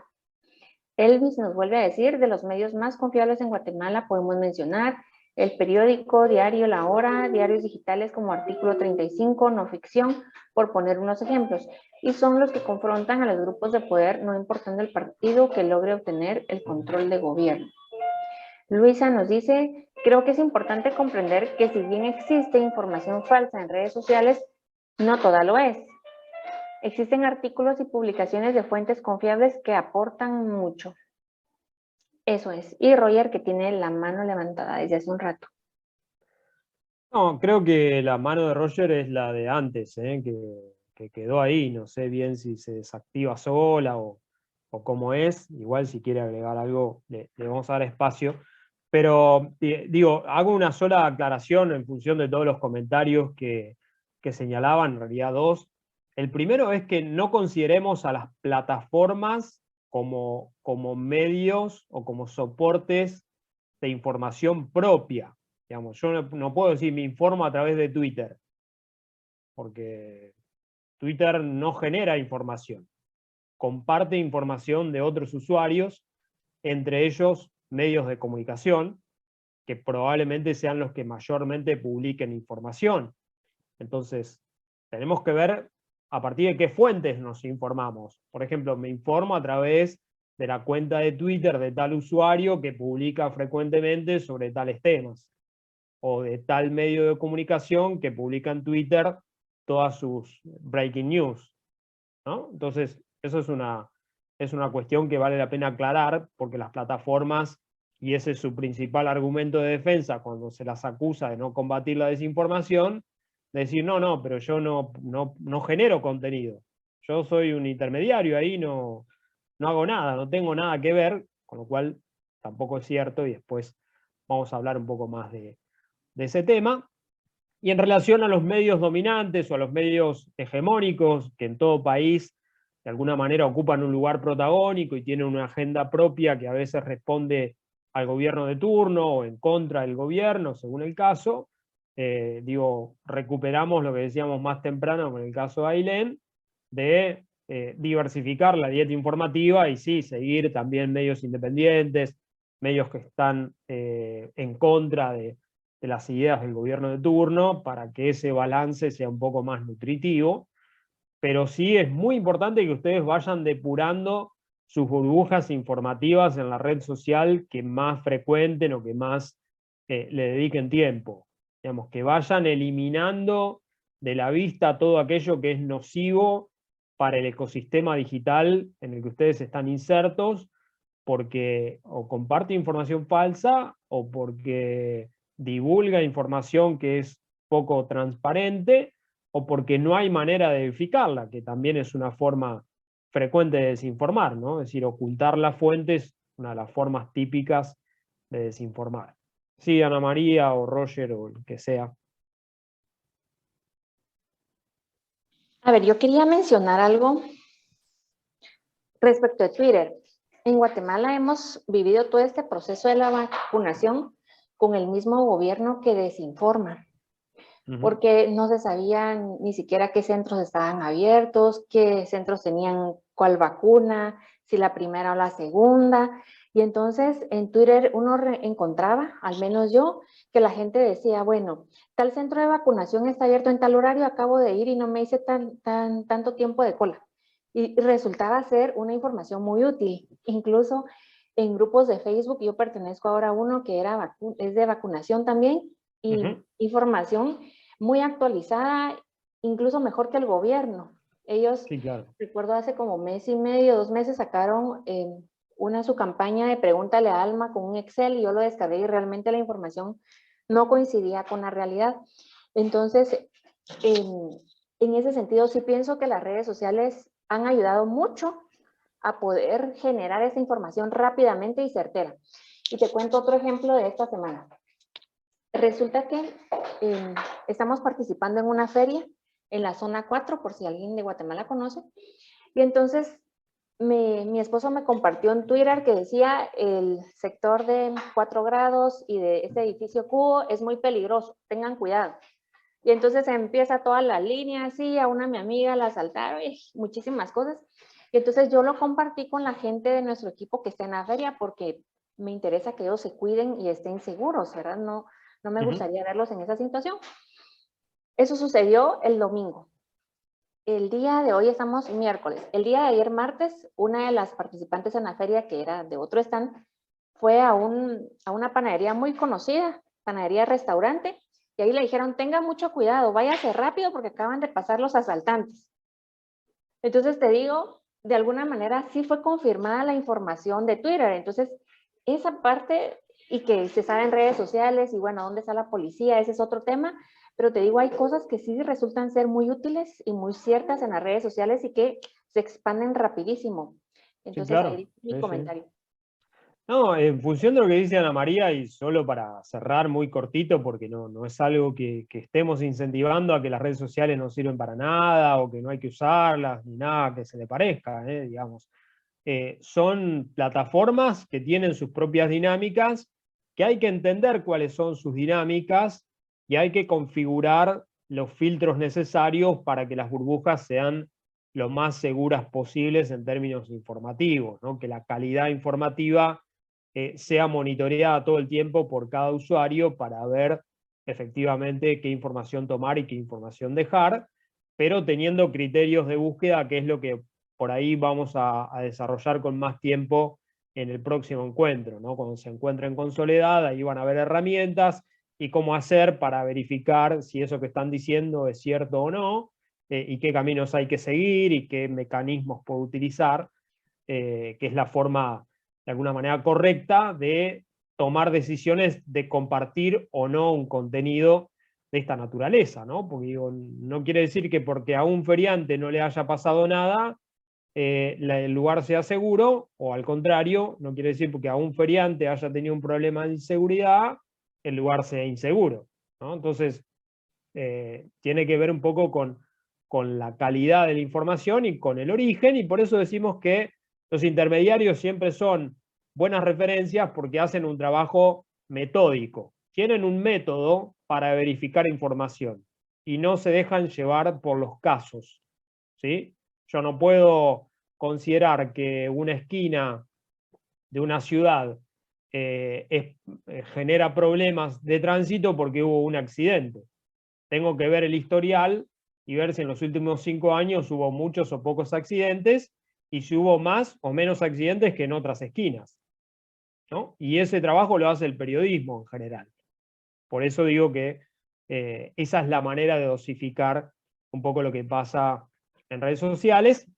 Elvis nos vuelve a decir, de los medios más confiables en Guatemala podemos mencionar el periódico, diario La Hora, diarios digitales como Artículo 35, No Ficción, por poner unos ejemplos. Y son los que confrontan a los grupos de poder, no importando el partido que logre obtener el control de gobierno. Luisa nos dice, creo que es importante comprender que si bien existe información falsa en redes sociales, no toda lo es. Existen artículos y publicaciones de fuentes confiables que aportan mucho. Eso es. Y Roger, que tiene la mano levantada desde hace un rato. No, creo que la mano de Roger es la de antes, que quedó ahí. No sé bien si se desactiva sola o cómo es. Igual si quiere agregar algo, le vamos a dar espacio. Pero digo, hago una sola aclaración en función de todos los comentarios que señalaban, en realidad dos. El primero es que no consideremos a las plataformas como medios o como soportes de información propia. Digamos, yo no puedo decir me informo a través de Twitter, porque Twitter no genera información, comparte información de otros usuarios, entre ellos medios de comunicación, que probablemente sean los que mayormente publiquen información. Entonces, tenemos que ver a partir de qué fuentes nos informamos. Por ejemplo, me informo a través de la cuenta de Twitter de tal usuario que publica frecuentemente sobre tales temas, o de tal medio de comunicación que publica en Twitter todas sus breaking news, ¿no? Entonces, eso es una cuestión que vale la pena aclarar, porque las plataformas, y ese es su principal argumento de defensa cuando se las acusa de no combatir la desinformación, decir, no, pero yo no genero contenido. Yo soy un intermediario ahí, no hago nada, no tengo nada que ver, con lo cual tampoco es cierto, y después vamos a hablar un poco más de ese tema. Y en relación a los medios dominantes o a los medios hegemónicos, que en todo país de alguna manera ocupan un lugar protagónico y tienen una agenda propia que a veces responde al gobierno de turno o en contra del gobierno, según el caso, recuperamos lo que decíamos más temprano con el caso de Ailén, de diversificar la dieta informativa y sí, seguir también medios independientes, medios que están en contra de las ideas del gobierno de turno, para que ese balance sea un poco más nutritivo. Pero sí es muy importante que ustedes vayan depurando sus burbujas informativas en la red social que más frecuenten o que más le dediquen tiempo. Digamos, que vayan eliminando de la vista todo aquello que es nocivo para el ecosistema digital en el que ustedes están insertos, porque o comparte información falsa o porque divulga información que es poco transparente, o porque no hay manera de verificarla, que también es una forma frecuente de desinformar, ¿no? Es decir, ocultar las fuentes, una de las formas típicas de desinformar. Sí, Ana María o Roger o el que sea. A ver, yo quería mencionar algo respecto de Twitter. En Guatemala hemos vivido todo este proceso de la vacunación con el mismo gobierno que desinforma, porque no se sabía ni siquiera qué centros estaban abiertos, qué centros tenían cuál vacuna, si la primera o la segunda. Y entonces en Twitter uno encontraba, al menos yo, que la gente decía, bueno, tal centro de vacunación está abierto en tal horario, acabo de ir y no me hice tanto tiempo de cola. Y resultaba ser una información muy útil. Incluso en grupos de Facebook, yo pertenezco ahora a uno que es de vacunación también, y información muy actualizada, incluso mejor que el gobierno. Ellos, sí, claro. recuerdo hace como mes y medio, 2 meses, sacaron su campaña de Pregúntale a Alma con un Excel, y yo lo descargué y realmente la información no coincidía con la realidad. Entonces, en ese sentido, sí pienso que las redes sociales han ayudado mucho a poder generar esa información rápidamente y certera. Y te cuento otro ejemplo de esta semana. Resulta que estamos participando en una feria en la zona 4, por si alguien de Guatemala conoce, y entonces mi esposo me compartió en Twitter que decía el sector de 4 grados y de este edificio cubo es muy peligroso, tengan cuidado. Y entonces empieza toda la línea así, a mi amiga la asaltaron y muchísimas cosas. Y entonces yo lo compartí con la gente de nuestro equipo que está en la feria porque me interesa que ellos se cuiden y estén seguros, ¿verdad? No me gustaría verlos en esa situación. Eso sucedió el domingo. El día de hoy estamos miércoles. El día de ayer martes, una de las participantes en la feria, que era de otro stand, fue a una panadería muy conocida, panadería restaurante, y ahí le dijeron, tenga mucho cuidado, váyase rápido porque acaban de pasar los asaltantes. Entonces te digo, de alguna manera sí fue confirmada la información de Twitter. Entonces, esa parte, y que se sabe en redes sociales, y bueno, ¿dónde está la policía? Ese es otro tema. Pero te digo, hay cosas que sí resultan ser muy útiles y muy ciertas en las redes sociales y que se expanden rapidísimo. Entonces, Sí, claro. ahí mi comentario. No, en función de lo que dice Ana María, y solo para cerrar muy cortito, porque no es algo que estemos incentivando a que las redes sociales no sirven para nada, o que no hay que usarlas, ni nada que se le parezca, digamos. Son plataformas que tienen sus propias dinámicas, que hay que entender cuáles son sus dinámicas, y hay que configurar los filtros necesarios para que las burbujas sean lo más seguras posibles en términos informativos, ¿no? Que la calidad informativa sea monitoreada todo el tiempo por cada usuario para ver efectivamente qué información tomar y qué información dejar, pero teniendo criterios de búsqueda, que es lo que por ahí vamos a desarrollar con más tiempo en el próximo encuentro, ¿no? Cuando se encuentren con Soledad, ahí van a haber herramientas y cómo hacer para verificar si eso que están diciendo es cierto o no, y qué caminos hay que seguir y qué mecanismos puedo utilizar, que es la forma de alguna manera correcta de tomar decisiones de compartir o no un contenido de esta naturaleza, ¿no? Porque digo, no quiere decir que porque a un feriante no le haya pasado nada, el lugar sea seguro, o al contrario, no quiere decir porque a un feriante haya tenido un problema de inseguridad, el lugar sea inseguro, ¿no? Entonces, tiene que ver un poco con la calidad de la información y con el origen, y por eso decimos que los intermediarios siempre son buenas referencias porque hacen un trabajo metódico, tienen un método para verificar información y no se dejan llevar por los casos, ¿sí? Yo no puedo considerar que una esquina de una ciudad genera problemas de tránsito porque hubo un accidente. Tengo que ver el historial y ver si en los últimos 5 años hubo muchos o pocos accidentes, y si hubo más o menos accidentes que en otras esquinas, ¿no? Y ese trabajo lo hace el periodismo en general. Por eso digo que esa es la manera de dosificar un poco lo que pasa en redes sociales.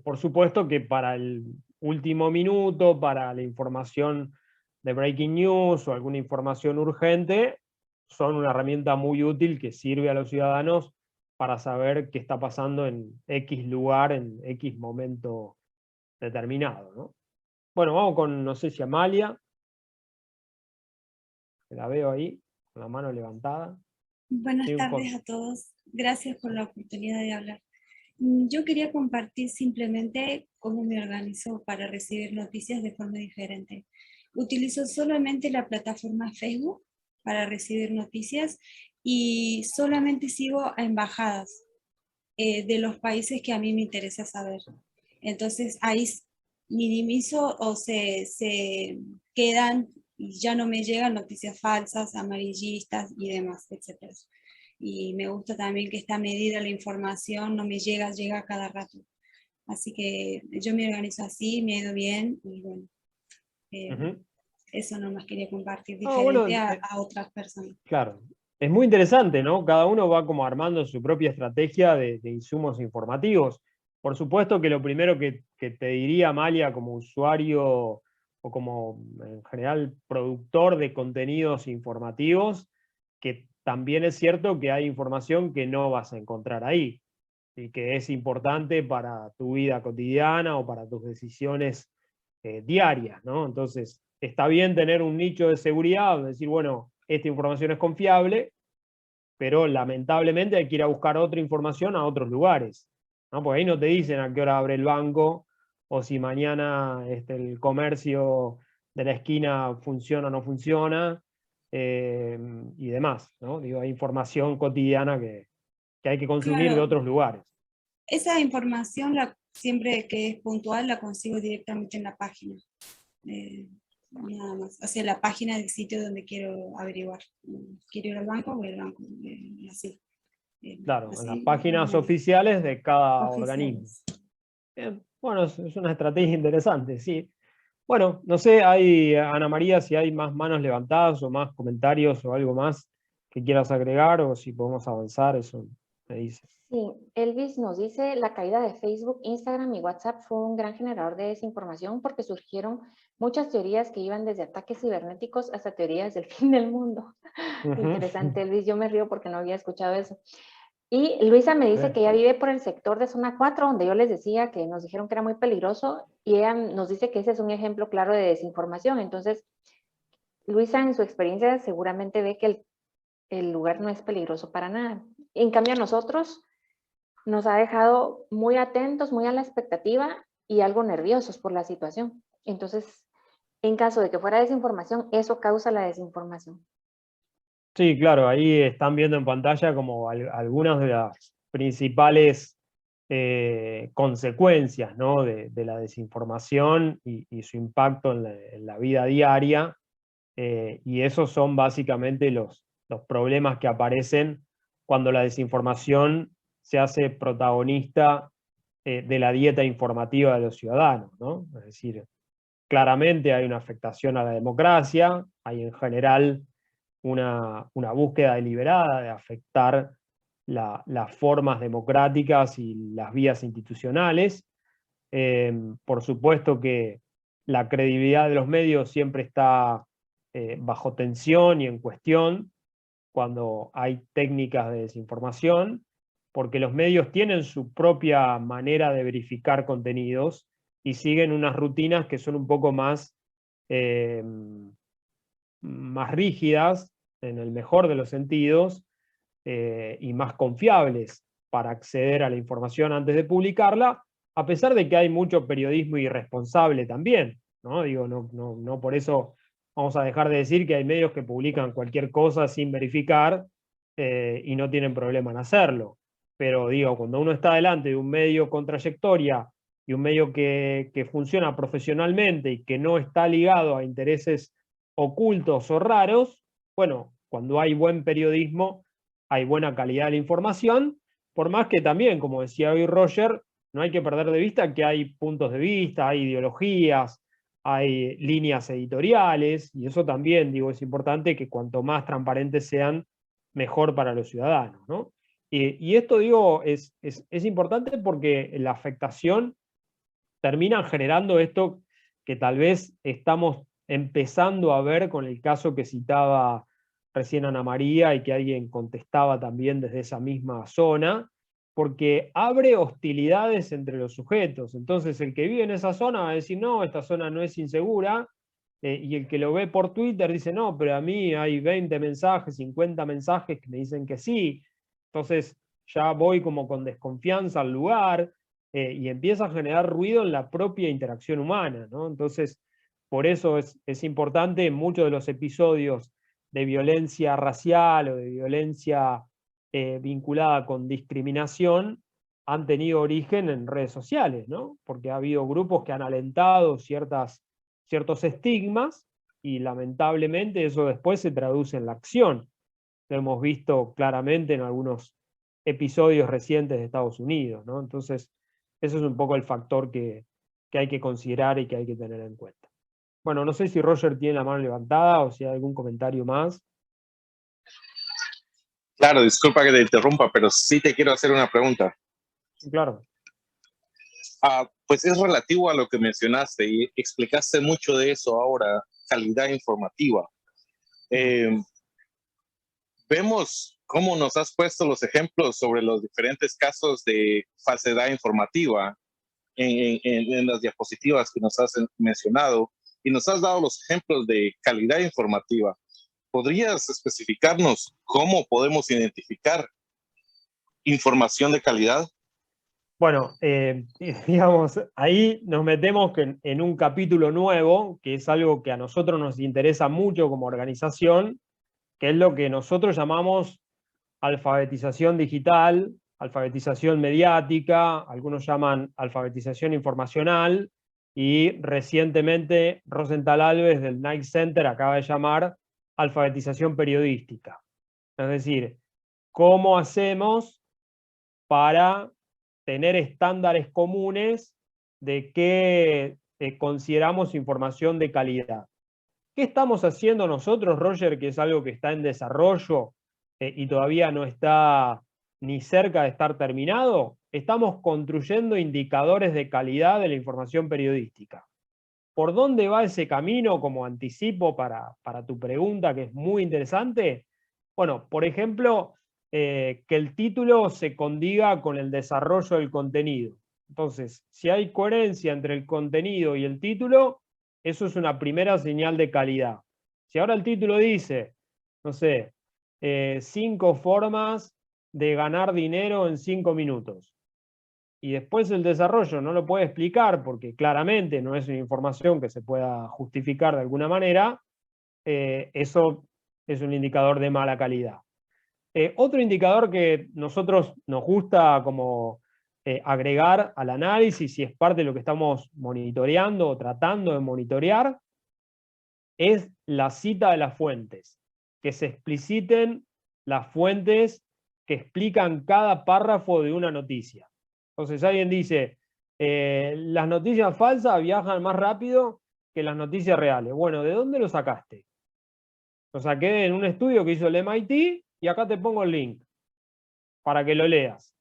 Por supuesto que para el último minuto, para la información de breaking news o alguna información urgente, son una herramienta muy útil que sirve a los ciudadanos para saber qué está pasando en X lugar, en X momento determinado, ¿no? Bueno, vamos con, no sé si Amalia, la veo ahí, con la mano levantada. Buenas tardes a todos. Gracias por la oportunidad de hablar. Yo quería compartir simplemente cómo me organizo para recibir noticias de forma diferente. Utilizo solamente la plataforma Facebook para recibir noticias y solamente sigo a embajadas de los países que a mí me interesa saber. Entonces ahí minimizo o se quedan y ya no me llegan noticias falsas, amarillistas y demás, etc. Y me gusta también que está medida la información, no me llega cada rato. Así que yo me organizo así, me ha ido bien y bueno, eso nomás quería compartir, diferente a otras personas. Claro, es muy interesante, ¿no? Cada uno va como armando su propia estrategia de insumos informativos. Por supuesto que lo primero que te diría, Amalia, como usuario o como en general productor de contenidos informativos, que también es cierto que hay información que no vas a encontrar ahí y que es importante para tu vida cotidiana o para tus decisiones diarias, ¿no? Entonces, está bien tener un nicho de seguridad, decir, bueno, esta información es confiable, pero lamentablemente hay que ir a buscar otra información a otros lugares, ¿no? Porque ahí no te dicen a qué hora abre el banco, o si mañana el comercio de la esquina funciona o no funciona, y demás, ¿no? Digo, hay información cotidiana que hay que consumir de otros lugares. Esa información siempre que es puntual la consigo directamente en la página. Nada más, hacia la página del sitio donde quiero averiguar. Quiero ir al banco, voy al banco, así. Claro, en Así, las páginas oficiales de cada organismo. Bien, bueno, es una estrategia interesante, sí. Bueno, no sé, Ana María, si hay más manos levantadas o más comentarios o algo más que quieras agregar o si podemos avanzar, eso me dice. Sí, Elvis nos dice, la caída de Facebook, Instagram y WhatsApp fue un gran generador de desinformación porque surgieron muchas teorías que iban desde ataques cibernéticos hasta teorías del fin del mundo. Interesante, Elvis, yo me río porque no había escuchado eso. Y Luisa me dice que ella vive por el sector de zona 4, donde yo les decía que nos dijeron que era muy peligroso, y ella nos dice que ese es un ejemplo claro de desinformación. Entonces, Luisa en su experiencia seguramente ve que el lugar no es peligroso para nada. En cambio, a nosotros nos ha dejado muy atentos, muy a la expectativa y algo nerviosos por la situación. Entonces, en caso de que fuera desinformación, eso causa la desinformación. Sí, claro, ahí están viendo en pantalla como algunas de las principales consecuencias, ¿no? de la desinformación y su impacto en la vida diaria. Y esos son básicamente los problemas que aparecen cuando la desinformación se hace protagonista de la dieta informativa de los ciudadanos, ¿no? Es decir, claramente hay una afectación a la democracia, hay en general una búsqueda deliberada de afectar las formas democráticas y las vías institucionales. Por supuesto que la credibilidad de los medios siempre está bajo tensión y en cuestión cuando hay técnicas de desinformación, porque los medios tienen su propia manera de verificar contenidos y siguen unas rutinas que son un poco más rígidas, en el mejor de los sentidos, y más confiables para acceder a la información antes de publicarla, a pesar de que hay mucho periodismo irresponsable también, ¿no? Digo, no por eso vamos a dejar de decir que hay medios que publican cualquier cosa sin verificar y no tienen problema en hacerlo. Pero digo, cuando uno está delante de un medio con trayectoria y un medio que funciona profesionalmente y que no está ligado a intereses ocultos o raros, bueno, cuando hay buen periodismo, hay buena calidad de la información, por más que también, como decía hoy Roger, no hay que perder de vista que hay puntos de vista, hay ideologías, hay líneas editoriales, y eso también, digo, es importante que cuanto más transparentes sean, mejor para los ciudadanos, ¿no? Y esto, digo, es importante porque la afectación termina generando esto que tal vez estamos empezando a ver con el caso que citaba recién Ana María y que alguien contestaba también desde esa misma zona, porque abre hostilidades entre los sujetos. Entonces el que vive en esa zona va a decir, no, esta zona no es insegura, y el que lo ve por Twitter dice, no, pero a mí hay 20 mensajes, 50 mensajes que me dicen que sí. Entonces ya voy como con desconfianza al lugar, y empieza a generar ruido en la propia interacción humana, ¿no? Entonces, por eso es importante en muchos de los episodios de violencia racial o de violencia vinculada con discriminación, han tenido origen en redes sociales, ¿no? Porque ha habido grupos que han alentado ciertos estigmas y lamentablemente eso después se traduce en la acción. Lo hemos visto claramente en algunos episodios recientes de Estados Unidos, ¿no? Entonces, eso es un poco el factor que hay que considerar y que hay que tener en cuenta. Bueno, no sé si Roger tiene la mano levantada o si hay algún comentario más. Claro, disculpa que te interrumpa, pero sí te quiero hacer una pregunta. Claro. Pues es relativo a lo que mencionaste y explicaste mucho de eso ahora, calidad informativa. Vemos cómo nos has puesto los ejemplos sobre los diferentes casos de falsedad informativa en las diapositivas que nos has mencionado y nos has dado los ejemplos de calidad informativa. ¿Podrías especificarnos cómo podemos identificar información de calidad? Bueno, digamos, ahí nos metemos en un capítulo nuevo, que es algo que a nosotros nos interesa mucho como organización, que es lo que nosotros llamamos alfabetización digital, alfabetización mediática, algunos llaman alfabetización informacional, y recientemente Rosenthal Alves del Knight Center acaba de llamar alfabetización periodística. Es decir, ¿cómo hacemos para tener estándares comunes de qué consideramos información de calidad? ¿Qué estamos haciendo nosotros, Roger, que es algo que está en desarrollo y todavía no está ni cerca de estar terminado? Estamos construyendo indicadores de calidad de la información periodística. ¿Por dónde va ese camino como anticipo para tu pregunta, que es muy interesante? Bueno, por ejemplo, que el título se condiga con el desarrollo del contenido. Entonces, si hay coherencia entre el contenido y el título, eso es una primera señal de calidad. Si ahora el título dice, no sé, 5 formas de ganar dinero en 5 minutos, y después el desarrollo no lo puede explicar porque claramente no es una información que se pueda justificar de alguna manera, eso es un indicador de mala calidad. Otro indicador que nosotros nos gusta como agregar al análisis, y es parte de lo que estamos monitoreando o tratando de monitorear, es la cita de las fuentes, que se expliciten las fuentes que explican cada párrafo de una noticia. Entonces alguien dice, las noticias falsas viajan más rápido que las noticias reales. Bueno, ¿de dónde lo sacaste? Lo saqué en un estudio que hizo el MIT y acá te pongo el link para que lo leas.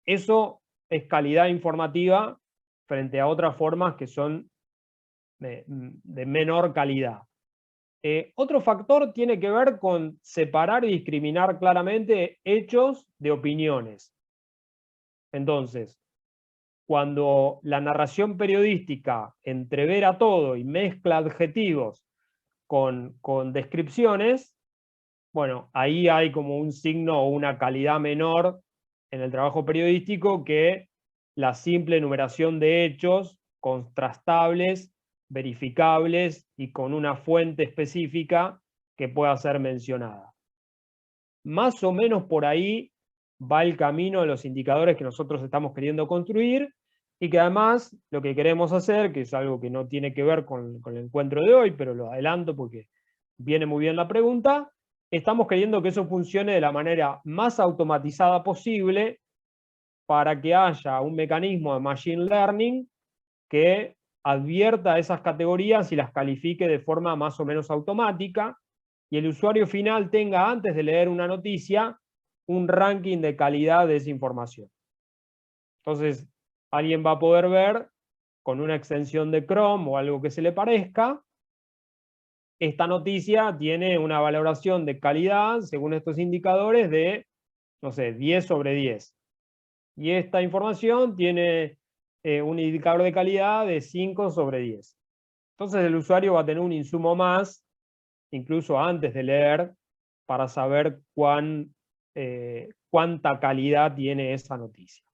Eso es calidad informativa frente a otras formas que son de menor calidad. Otro factor tiene que ver con separar y discriminar claramente hechos de opiniones. Entonces, cuando la narración periodística entrevera todo y mezcla adjetivos con descripciones, bueno, ahí hay como un signo o una calidad menor en el trabajo periodístico que la simple enumeración de hechos contrastables, verificables y con una fuente específica que pueda ser mencionada. Más o menos por ahí va el camino de los indicadores que nosotros estamos queriendo construir, y que además lo que queremos hacer, que es algo que no tiene que ver con el encuentro de hoy, pero lo adelanto porque viene muy bien la pregunta, estamos queriendo que eso funcione de la manera más automatizada posible para que haya un mecanismo de machine learning que advierta esas categorías y las califique de forma más o menos automática, y el usuario final tenga, antes de leer una noticia, un ranking de calidad de esa información. Entonces, alguien va a poder ver con una extensión de Chrome o algo que se le parezca, esta noticia tiene una valoración de calidad, según estos indicadores, de, no sé, 10 sobre 10. Y esta información tiene un indicador de calidad de 5 sobre 10. Entonces el usuario va a tener un insumo más, incluso antes de leer, para saber cuánta calidad tiene esa noticia.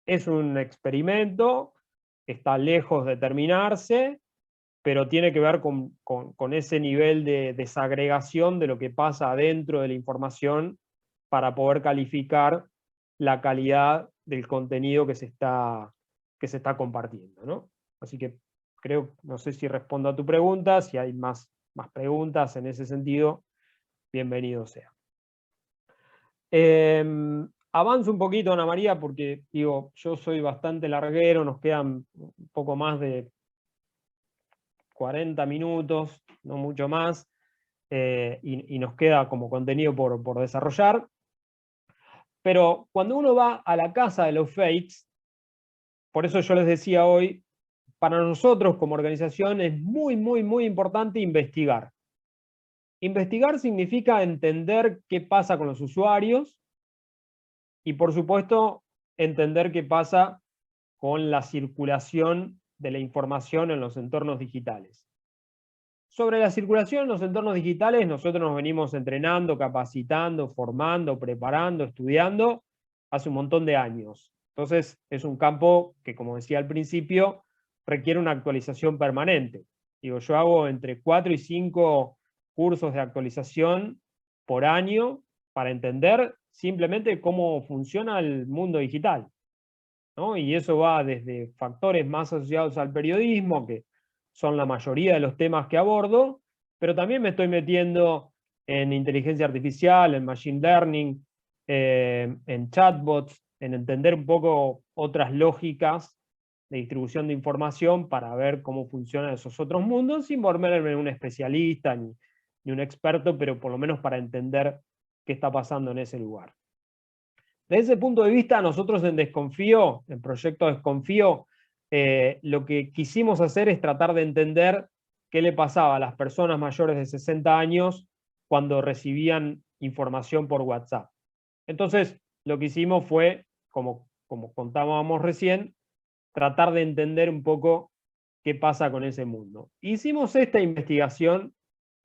Es un experimento, está lejos de terminarse, pero tiene que ver con ese nivel de desagregación de lo que pasa adentro de la información para poder calificar la calidad del contenido que se está compartiendo, ¿no? Así que creo, no sé si respondo a tu pregunta, si hay más preguntas en ese sentido, bienvenido sea. Avanzo un poquito, Ana María, porque digo, yo soy bastante larguero, nos quedan un poco más de 40 minutos, no mucho más, y nos queda como contenido por desarrollar. Pero cuando uno va a la casa de los fakes, por eso yo les decía hoy, para nosotros como organización es muy, muy, muy importante investigar. Investigar significa entender qué pasa con los usuarios y, por supuesto, entender qué pasa con la circulación de la información en los entornos digitales. Sobre la circulación en los entornos digitales, nosotros nos venimos entrenando, capacitando, formando, preparando, estudiando hace un montón de años. Entonces, es un campo que, como decía al principio, requiere una actualización permanente. Digo, yo hago entre 4 y 5 cursos de actualización por año para entender simplemente cómo funciona el mundo digital, ¿no? Y eso va desde factores más asociados al periodismo, que son la mayoría de los temas que abordo, pero también me estoy metiendo en inteligencia artificial, en machine learning, en chatbots, en entender un poco otras lógicas de distribución de información para ver cómo funcionan esos otros mundos, sin volverme un especialista ni un experto, pero por lo menos para entender qué está pasando en ese lugar. Desde ese punto de vista, nosotros en Desconfío, en Proyecto Desconfío, lo que quisimos hacer es tratar de entender qué le pasaba a las personas mayores de 60 años cuando recibían información por WhatsApp. Entonces, lo que hicimos fue, como contábamos recién, tratar de entender un poco qué pasa con ese mundo. Hicimos esta investigación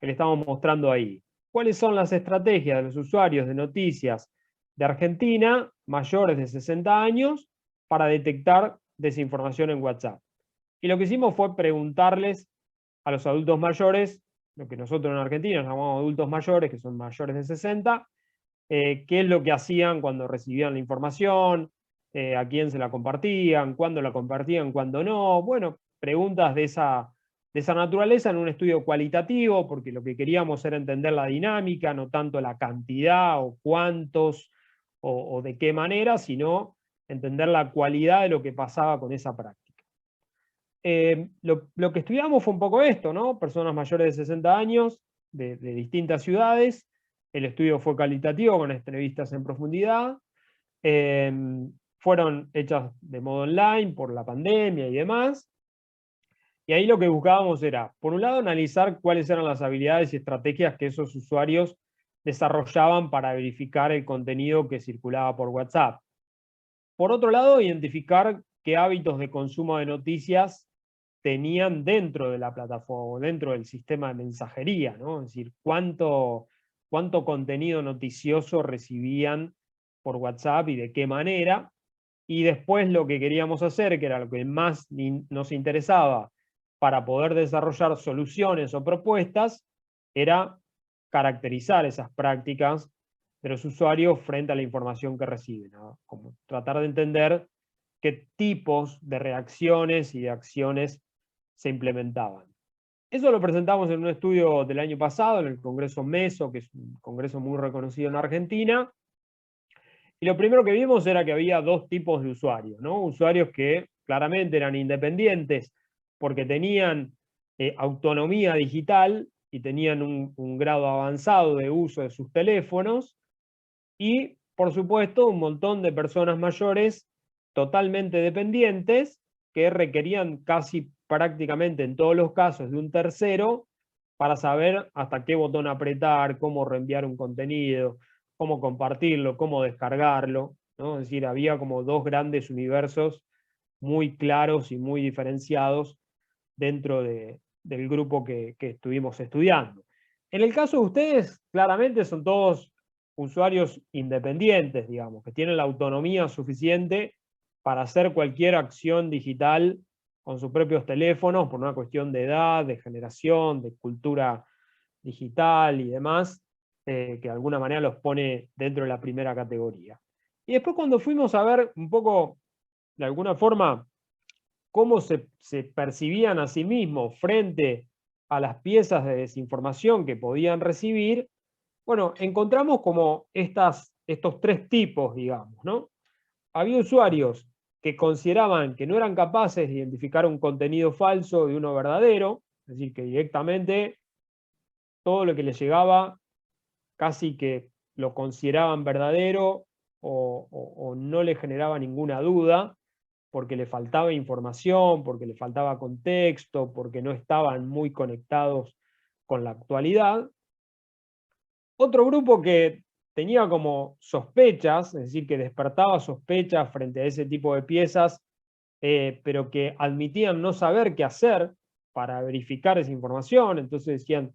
que le estamos mostrando ahí. ¿Cuáles son las estrategias de los usuarios de noticias de Argentina mayores de 60 años para detectar desinformación en WhatsApp? Y lo que hicimos fue preguntarles a los adultos mayores, lo que nosotros en Argentina llamamos adultos mayores, que son mayores de 60, qué es lo que hacían cuando recibían la información, a quién se la compartían, cuándo la compartían, cuándo no. Bueno, preguntas de esa naturaleza en un estudio cualitativo, porque lo que queríamos era entender la dinámica, no tanto la cantidad o cuántos o de qué manera, sino entender la cualidad de lo que pasaba con esa práctica. Lo que estudiamos fue un poco esto, ¿no? Personas mayores de 60 años, de distintas ciudades. El estudio fue cualitativo, con entrevistas en profundidad. Fueron hechas de modo online por la pandemia y demás. Y ahí lo que buscábamos era, por un lado, analizar cuáles eran las habilidades y estrategias que esos usuarios desarrollaban para verificar el contenido que circulaba por WhatsApp. Por otro lado, identificar qué hábitos de consumo de noticias tenían dentro de la plataforma, dentro del sistema de mensajería, ¿no? Es decir, cuánto contenido noticioso recibían por WhatsApp y de qué manera. Y después lo que queríamos hacer, que era lo que más nos interesaba para poder desarrollar soluciones o propuestas, era caracterizar esas prácticas de los usuarios frente a la información que reciben, ¿no? Como tratar de entender qué tipos de reacciones y de acciones se implementaban. Eso lo presentamos en un estudio del año pasado, en el Congreso MESO, que es un congreso muy reconocido en Argentina. Y lo primero que vimos era que había dos tipos de usuarios, ¿no? Usuarios que claramente eran independientes porque tenían autonomía digital y tenían un grado avanzado de uso de sus teléfonos. Y, por supuesto, un montón de personas mayores totalmente dependientes que requerían casi prácticamente en todos los casos de un tercero para saber hasta qué botón apretar, cómo reenviar un contenido, cómo compartirlo, cómo descargarlo, ¿no? Es decir, había como dos grandes universos muy claros y muy diferenciados dentro del grupo que estuvimos estudiando. En el caso de ustedes, claramente son todos usuarios independientes, digamos, que tienen la autonomía suficiente para hacer cualquier acción digital con sus propios teléfonos por una cuestión de edad, de generación, de cultura digital y demás, que de alguna manera los pone dentro de la primera categoría. Y después cuando fuimos a ver un poco, de alguna forma, cómo se percibían a sí mismos frente a las piezas de desinformación que podían recibir, bueno, encontramos como estos tres tipos, digamos, ¿no? Había usuarios que consideraban que no eran capaces de identificar un contenido falso de uno verdadero, es decir, que directamente todo lo que les llegaba casi que lo consideraban verdadero o no le generaba ninguna duda, porque le faltaba información, porque le faltaba contexto, porque no estaban muy conectados con la actualidad. Otro grupo que tenía como sospechas, es decir, que despertaba sospechas frente a ese tipo de piezas, pero que admitían no saber qué hacer para verificar esa información, entonces decían,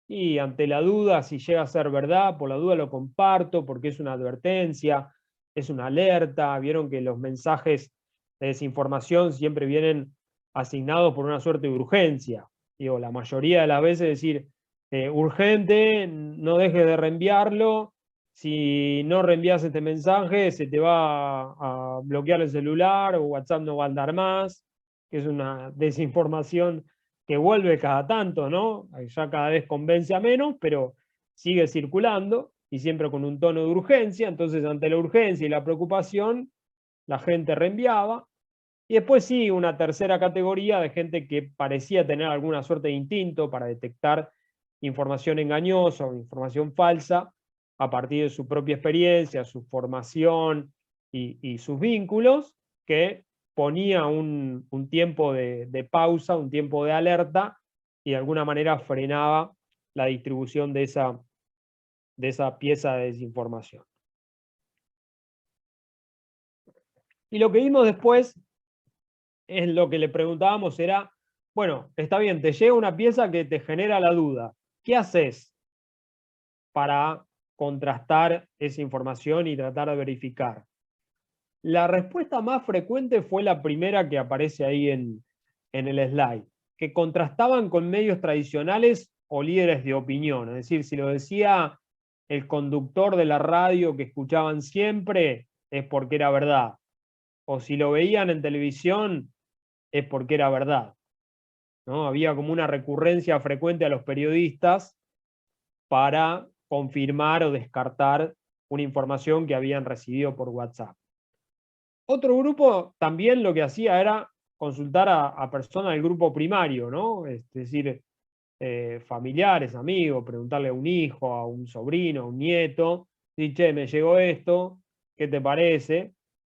y ante la duda, si llega a ser verdad, por la duda lo comparto porque es una advertencia, es una alerta. Vieron que los mensajes de desinformación siempre vienen asignados por una suerte de urgencia. Digo, la mayoría de las veces decir, urgente, no dejes de reenviarlo, si no reenvías este mensaje, se te va a bloquear el celular o WhatsApp no va a andar más, que es una desinformación que vuelve cada tanto, ¿no? Ya cada vez convence a menos, pero sigue circulando y siempre con un tono de urgencia. Entonces, ante la urgencia y la preocupación, la gente reenviaba. Y después sí, una tercera categoría de gente que parecía tener alguna suerte de instinto para detectar información engañosa o información falsa a partir de su propia experiencia, su formación y sus vínculos, que ponía un tiempo de pausa, un tiempo de alerta y de alguna manera frenaba la distribución de esa pieza de desinformación. Y lo que vimos después es lo que le preguntábamos era, bueno, está bien, te llega una pieza que te genera la duda. ¿Qué haces para contrastar esa información y tratar de verificar? La respuesta más frecuente fue la primera que aparece ahí en el slide, que contrastaban con medios tradicionales o líderes de opinión. Es decir, si lo decía el conductor de la radio que escuchaban siempre, es porque era verdad. O si lo veían en televisión, es porque era verdad, ¿no? Había como una recurrencia frecuente a los periodistas para confirmar o descartar una información que habían recibido por WhatsApp. Otro grupo también lo que hacía era consultar a personas del grupo primario, ¿no? Es decir, familiares, amigos, preguntarle a un hijo, a un sobrino, a un nieto, si, che, me llegó esto, ¿qué te parece?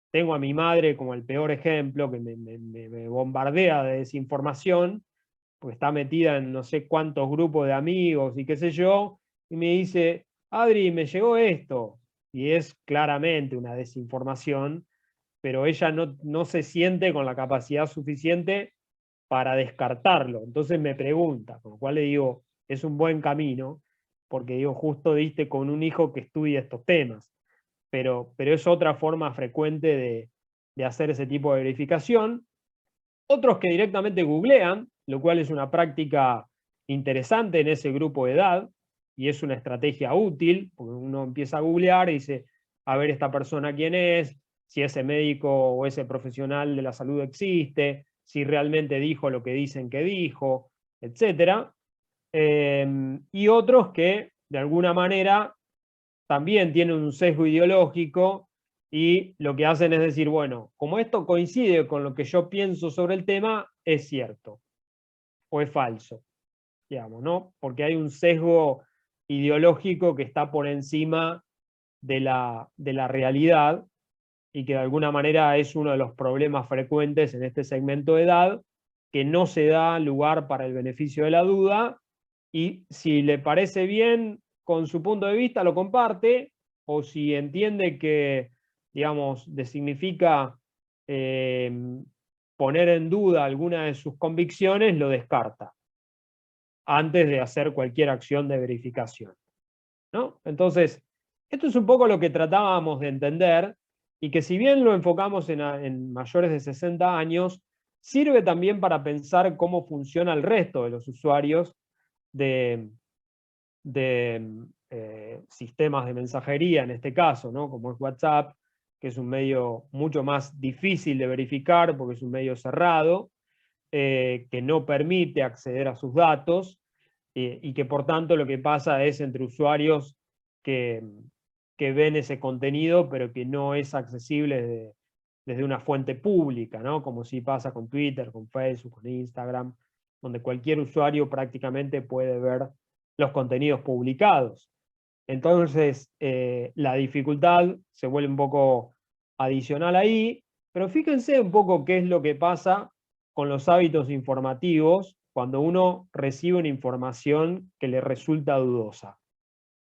Tengo a mi madre como el peor ejemplo, que me bombardea de desinformación, porque está metida en no sé cuántos grupos de amigos y qué sé yo, y me dice, Adri, me llegó esto, y es claramente una desinformación, pero ella no se siente con la capacidad suficiente para descartarlo. Entonces me pregunta, con lo cual le digo, es un buen camino, porque digo, justo diste con un hijo que estudia estos temas, pero es otra forma frecuente de hacer ese tipo de verificación. Otros que directamente googlean, lo cual es una práctica interesante en ese grupo de edad, y es una estrategia útil, porque uno empieza a googlear y dice, a ver esta persona quién es, si ese médico o ese profesional de la salud existe, si realmente dijo lo que dicen que dijo, etc. Y otros que, de alguna manera, también tienen un sesgo ideológico y lo que hacen es decir, bueno, como esto coincide con lo que yo pienso sobre el tema, es cierto o es falso, digamos, ¿no? Porque hay un sesgo ideológico que está por encima de la realidad y que de alguna manera es uno de los problemas frecuentes en este segmento de edad, que no se da lugar para el beneficio de la duda, y si le parece bien con su punto de vista lo comparte, o si entiende que, digamos, significa poner en duda alguna de sus convicciones, lo descarta antes de hacer cualquier acción de verificación, ¿no? Entonces, esto es un poco lo que tratábamos de entender, y que si bien lo enfocamos en mayores de 60 años, sirve también para pensar cómo funciona el resto de los usuarios de sistemas de mensajería, en este caso, ¿no? Como es WhatsApp, que es un medio mucho más difícil de verificar porque es un medio cerrado, que no permite acceder a sus datos, y que por tanto lo que pasa es entre usuarios que ven ese contenido pero que no es accesible desde una fuente pública, ¿no? Como sí pasa con Twitter, con Facebook, con Instagram, donde cualquier usuario prácticamente puede ver los contenidos publicados. Entonces, la dificultad se vuelve un poco adicional ahí, pero fíjense un poco qué es lo que pasa con los hábitos informativos cuando uno recibe una información que le resulta dudosa.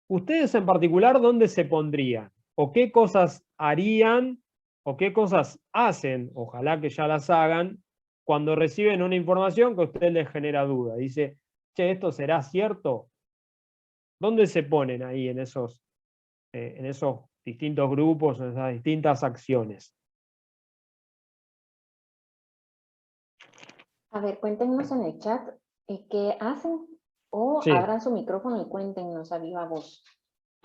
Ustedes en particular, ¿dónde se pondrían? ¿O qué cosas harían? ¿O qué cosas hacen? Ojalá que ya las hagan cuando reciben una información que a usted les genera duda. Dice, che, ¿esto será cierto? ¿Dónde se ponen ahí en esos distintos grupos, en esas distintas acciones? A ver, cuéntenos en el chat qué hacen o Sí, abran su micrófono y cuéntenos a viva voz.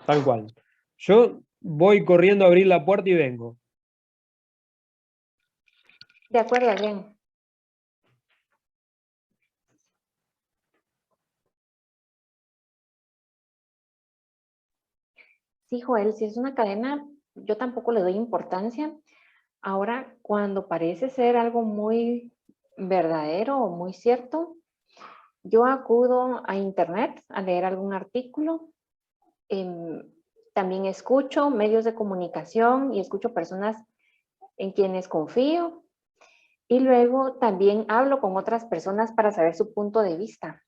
tal cual. Yo voy corriendo a abrir la puerta y vengo. De acuerdo, Adrián. Sí, Joel, si es una cadena, yo tampoco le doy importancia. Ahora, cuando parece ser algo muy verdadero o muy cierto, yo acudo a internet a leer algún artículo. También escucho medios de comunicación y escucho personas en quienes confío. Y luego también hablo con otras personas para saber su punto de vista.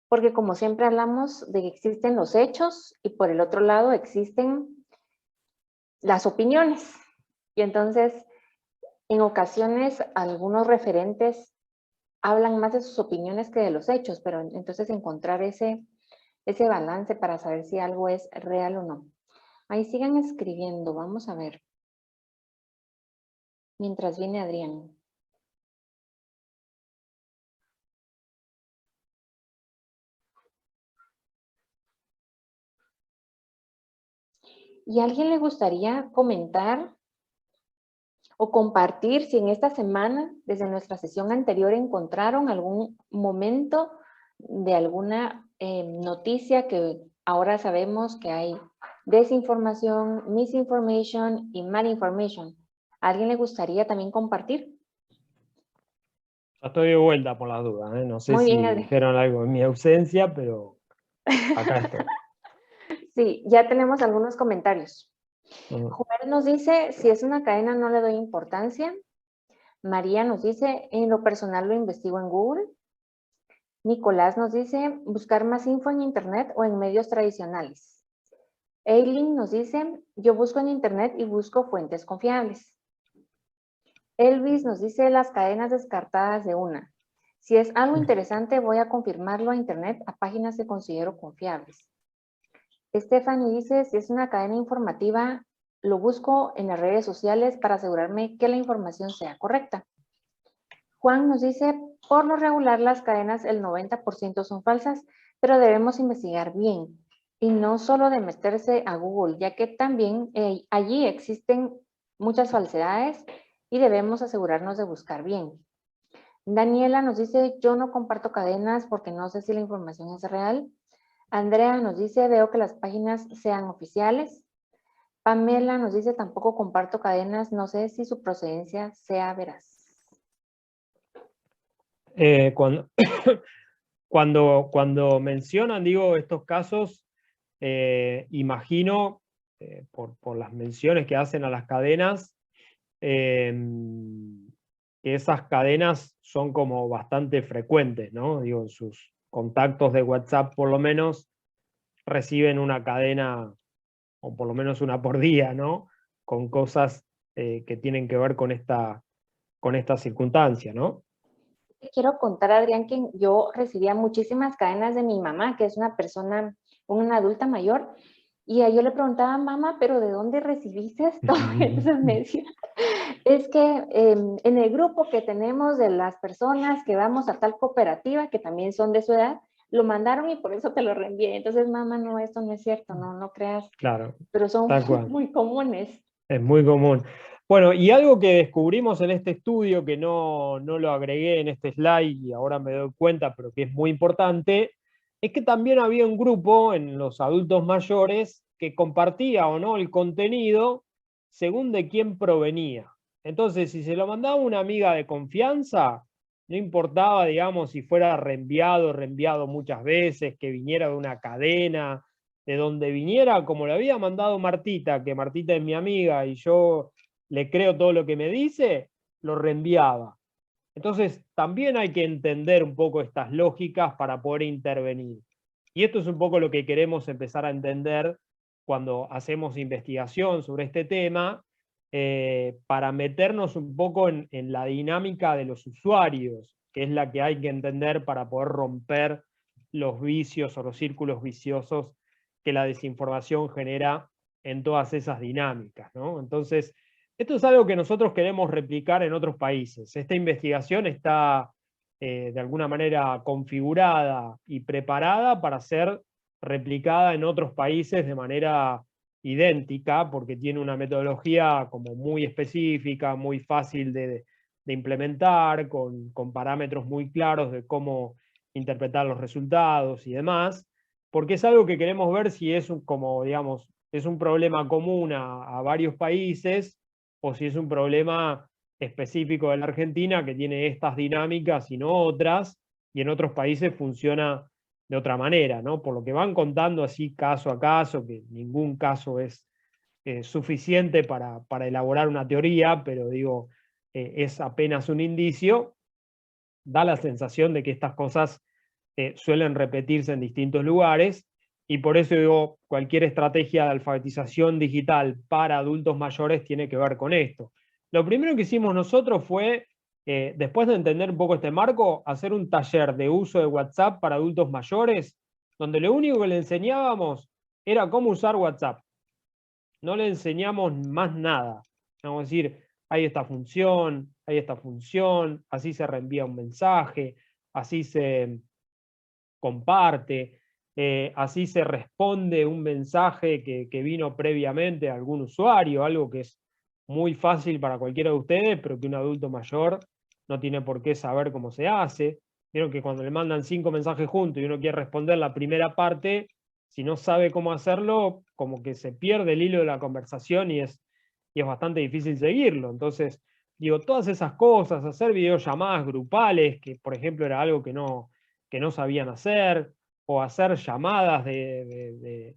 Porque como siempre hablamos de que existen los hechos y por el otro lado existen las opiniones. Y entonces, en ocasiones, algunos referentes hablan más de sus opiniones que de los hechos, pero entonces encontrar ese balance para saber si algo es real o no. Ahí sigan escribiendo, vamos a ver. Mientras viene Adrián. ¿Y a alguien le gustaría comentar o compartir si en esta semana, desde nuestra sesión anterior, encontraron algún momento de alguna noticia que ahora sabemos que hay desinformación, misinformation y malinformation? ¿A alguien le gustaría también compartir? Ya estoy de vuelta por las dudas, ¿eh? No sé Muy si bien, Adrián. dijeron algo en mi ausencia, pero acá estoy. Sí, ya tenemos algunos comentarios. Mm. Joel nos dice, si es una cadena no le doy importancia. María nos dice, en lo personal lo investigo en Google. Nicolás nos dice, buscar más info en internet o en medios tradicionales. Eileen nos dice, yo busco en internet y busco fuentes confiables. Elvis nos dice, las cadenas descartadas de una. Si es algo interesante, voy a confirmarlo a internet a páginas que considero confiables. Stephanie dice, si es una cadena informativa, lo busco en las redes sociales para asegurarme que la información sea correcta. Juan nos dice, por lo regular las cadenas el 90% son falsas, pero debemos investigar bien y no solo de meterse a Google, ya que también allí existen muchas falsedades y debemos asegurarnos de buscar bien. Daniela nos dice, yo no comparto cadenas porque no sé si la información es real. Andrea nos dice, veo que las páginas sean oficiales. Pamela nos dice, tampoco comparto cadenas, no sé si su procedencia sea veraz. Cuando mencionan, digo, estos casos, imagino, por las menciones que hacen a las cadenas, que esas cadenas son como bastante frecuentes, ¿no? Digo, en sus contactos de WhatsApp por lo menos reciben una cadena, o por lo menos una por día, ¿no? Con cosas que tienen que ver con esta circunstancia, ¿no? Quiero contar, Adrián, que yo recibía muchísimas cadenas de mi mamá, que es una persona, una adulta mayor, y a yo le preguntaba, mamá, ¿pero de dónde recibiste esto? Entonces me decía, es que en el grupo que tenemos de las personas que vamos a tal cooperativa, que también son de su edad, lo mandaron y por eso te lo reenvié. Entonces, mamá, no, esto no es cierto, no creas. Claro, Pero son tal cual. muy comunes. Es muy común. Bueno, y algo que descubrimos en este estudio, que no lo agregué en este slide y ahora me doy cuenta, pero que es muy importante, es que también había un grupo en los adultos mayores que compartía o no el contenido según de quién provenía. Entonces, si se lo mandaba una amiga de confianza, no importaba, digamos, si fuera reenviado muchas veces, que viniera de una cadena, de donde viniera, como le había mandado Martita, que Martita es mi amiga y yo le creo todo lo que me dice, lo reenviaba. Entonces, también hay que entender un poco estas lógicas para poder intervenir. Y esto es un poco lo que queremos empezar a entender cuando hacemos investigación sobre este tema, para meternos un poco en la dinámica de los usuarios, que es la que hay que entender para poder romper los vicios o los círculos viciosos que la desinformación genera en todas esas dinámicas, ¿no? Entonces, esto es algo que nosotros queremos replicar en otros países. Esta investigación está de alguna manera configurada y preparada para ser replicada en otros países de manera idéntica, porque tiene una metodología como muy específica, muy fácil de implementar, con parámetros muy claros de cómo interpretar los resultados y demás, porque es algo que queremos ver si es como, digamos, es un problema común a varios países, o si es un problema específico de la Argentina que tiene estas dinámicas y no otras, y en otros países funciona de otra manera, ¿no? Por lo que van contando así caso a caso, que ningún caso es suficiente para elaborar una teoría, pero digo, es apenas un indicio, da la sensación de que estas cosas suelen repetirse en distintos lugares, y por eso digo, cualquier estrategia de alfabetización digital para adultos mayores tiene que ver con esto. Lo primero que hicimos nosotros fue, después de entender un poco este marco, hacer un taller de uso de WhatsApp para adultos mayores, donde lo único que le enseñábamos era cómo usar WhatsApp. No le enseñamos más nada. Vamos a decir, hay esta función, así se reenvía un mensaje, así se comparte, así se responde un mensaje que vino previamente a algún usuario, algo que es muy fácil para cualquiera de ustedes, pero que un adulto mayor no tiene por qué saber cómo se hace. Vieron que cuando le mandan 5 mensajes juntos y uno quiere responder la primera parte, si no sabe cómo hacerlo, como que se pierde el hilo de la conversación y es bastante difícil seguirlo. Entonces, digo, todas esas cosas, hacer videollamadas grupales, que por ejemplo era algo que no sabían hacer, o hacer llamadas de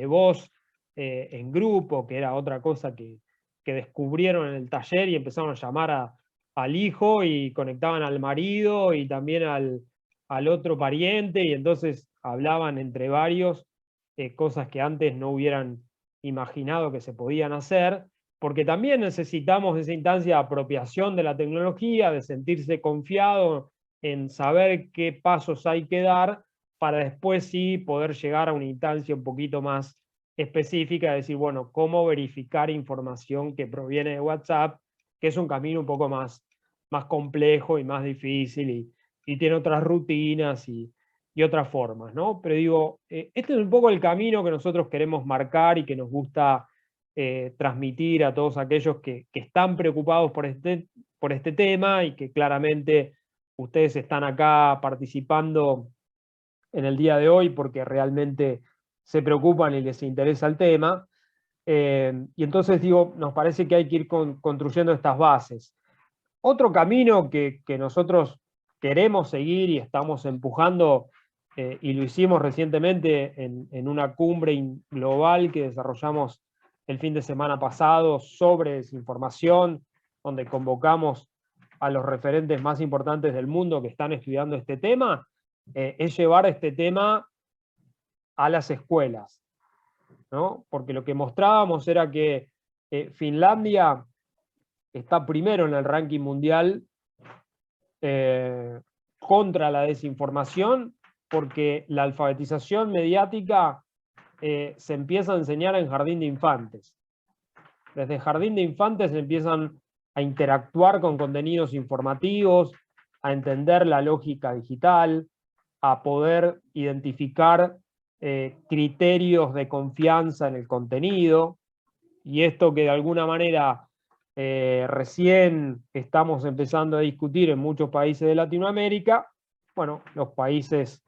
voz en grupo, que era otra cosa que descubrieron en el taller, y empezaron a llamar al hijo y conectaban al marido y también al otro pariente, y entonces hablaban entre varios cosas que antes no hubieran imaginado que se podían hacer, porque también necesitamos esa instancia de apropiación de la tecnología, de sentirse confiado en saber qué pasos hay que dar para después sí poder llegar a una instancia un poquito más específica, de decir, bueno, cómo verificar información que proviene de WhatsApp, que es un camino un poco más complejo y más difícil, y tiene otras rutinas y otras formas, ¿no? Pero digo, este es un poco el camino que nosotros queremos marcar y que nos gusta transmitir a todos aquellos que están preocupados por este tema, y que claramente ustedes están acá participando en el día de hoy porque realmente se preocupan y les interesa el tema. Y entonces digo, nos parece que hay que ir construyendo estas bases. Otro camino que nosotros queremos seguir y estamos empujando, y lo hicimos recientemente en una cumbre global que desarrollamos el fin de semana pasado sobre desinformación, donde convocamos a los referentes más importantes del mundo que están estudiando este tema, es llevar este tema a las escuelas, ¿no? Porque lo que mostrábamos era que Finlandia está primero en el ranking mundial contra la desinformación, porque la alfabetización mediática se empieza a enseñar en jardín de infantes. Desde jardín de infantes empiezan a interactuar con contenidos informativos, a entender la lógica digital, a poder identificar criterios de confianza en el contenido, y esto que de alguna manera recién estamos empezando a discutir en muchos países de Latinoamérica, bueno, los países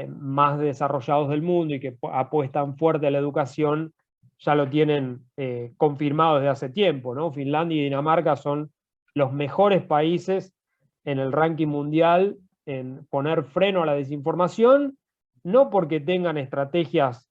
más desarrollados del mundo y que apuestan fuerte a la educación ya lo tienen confirmado desde hace tiempo, ¿no? Finlandia y Dinamarca son los mejores países en el ranking mundial en poner freno a la desinformación, no porque tengan estrategias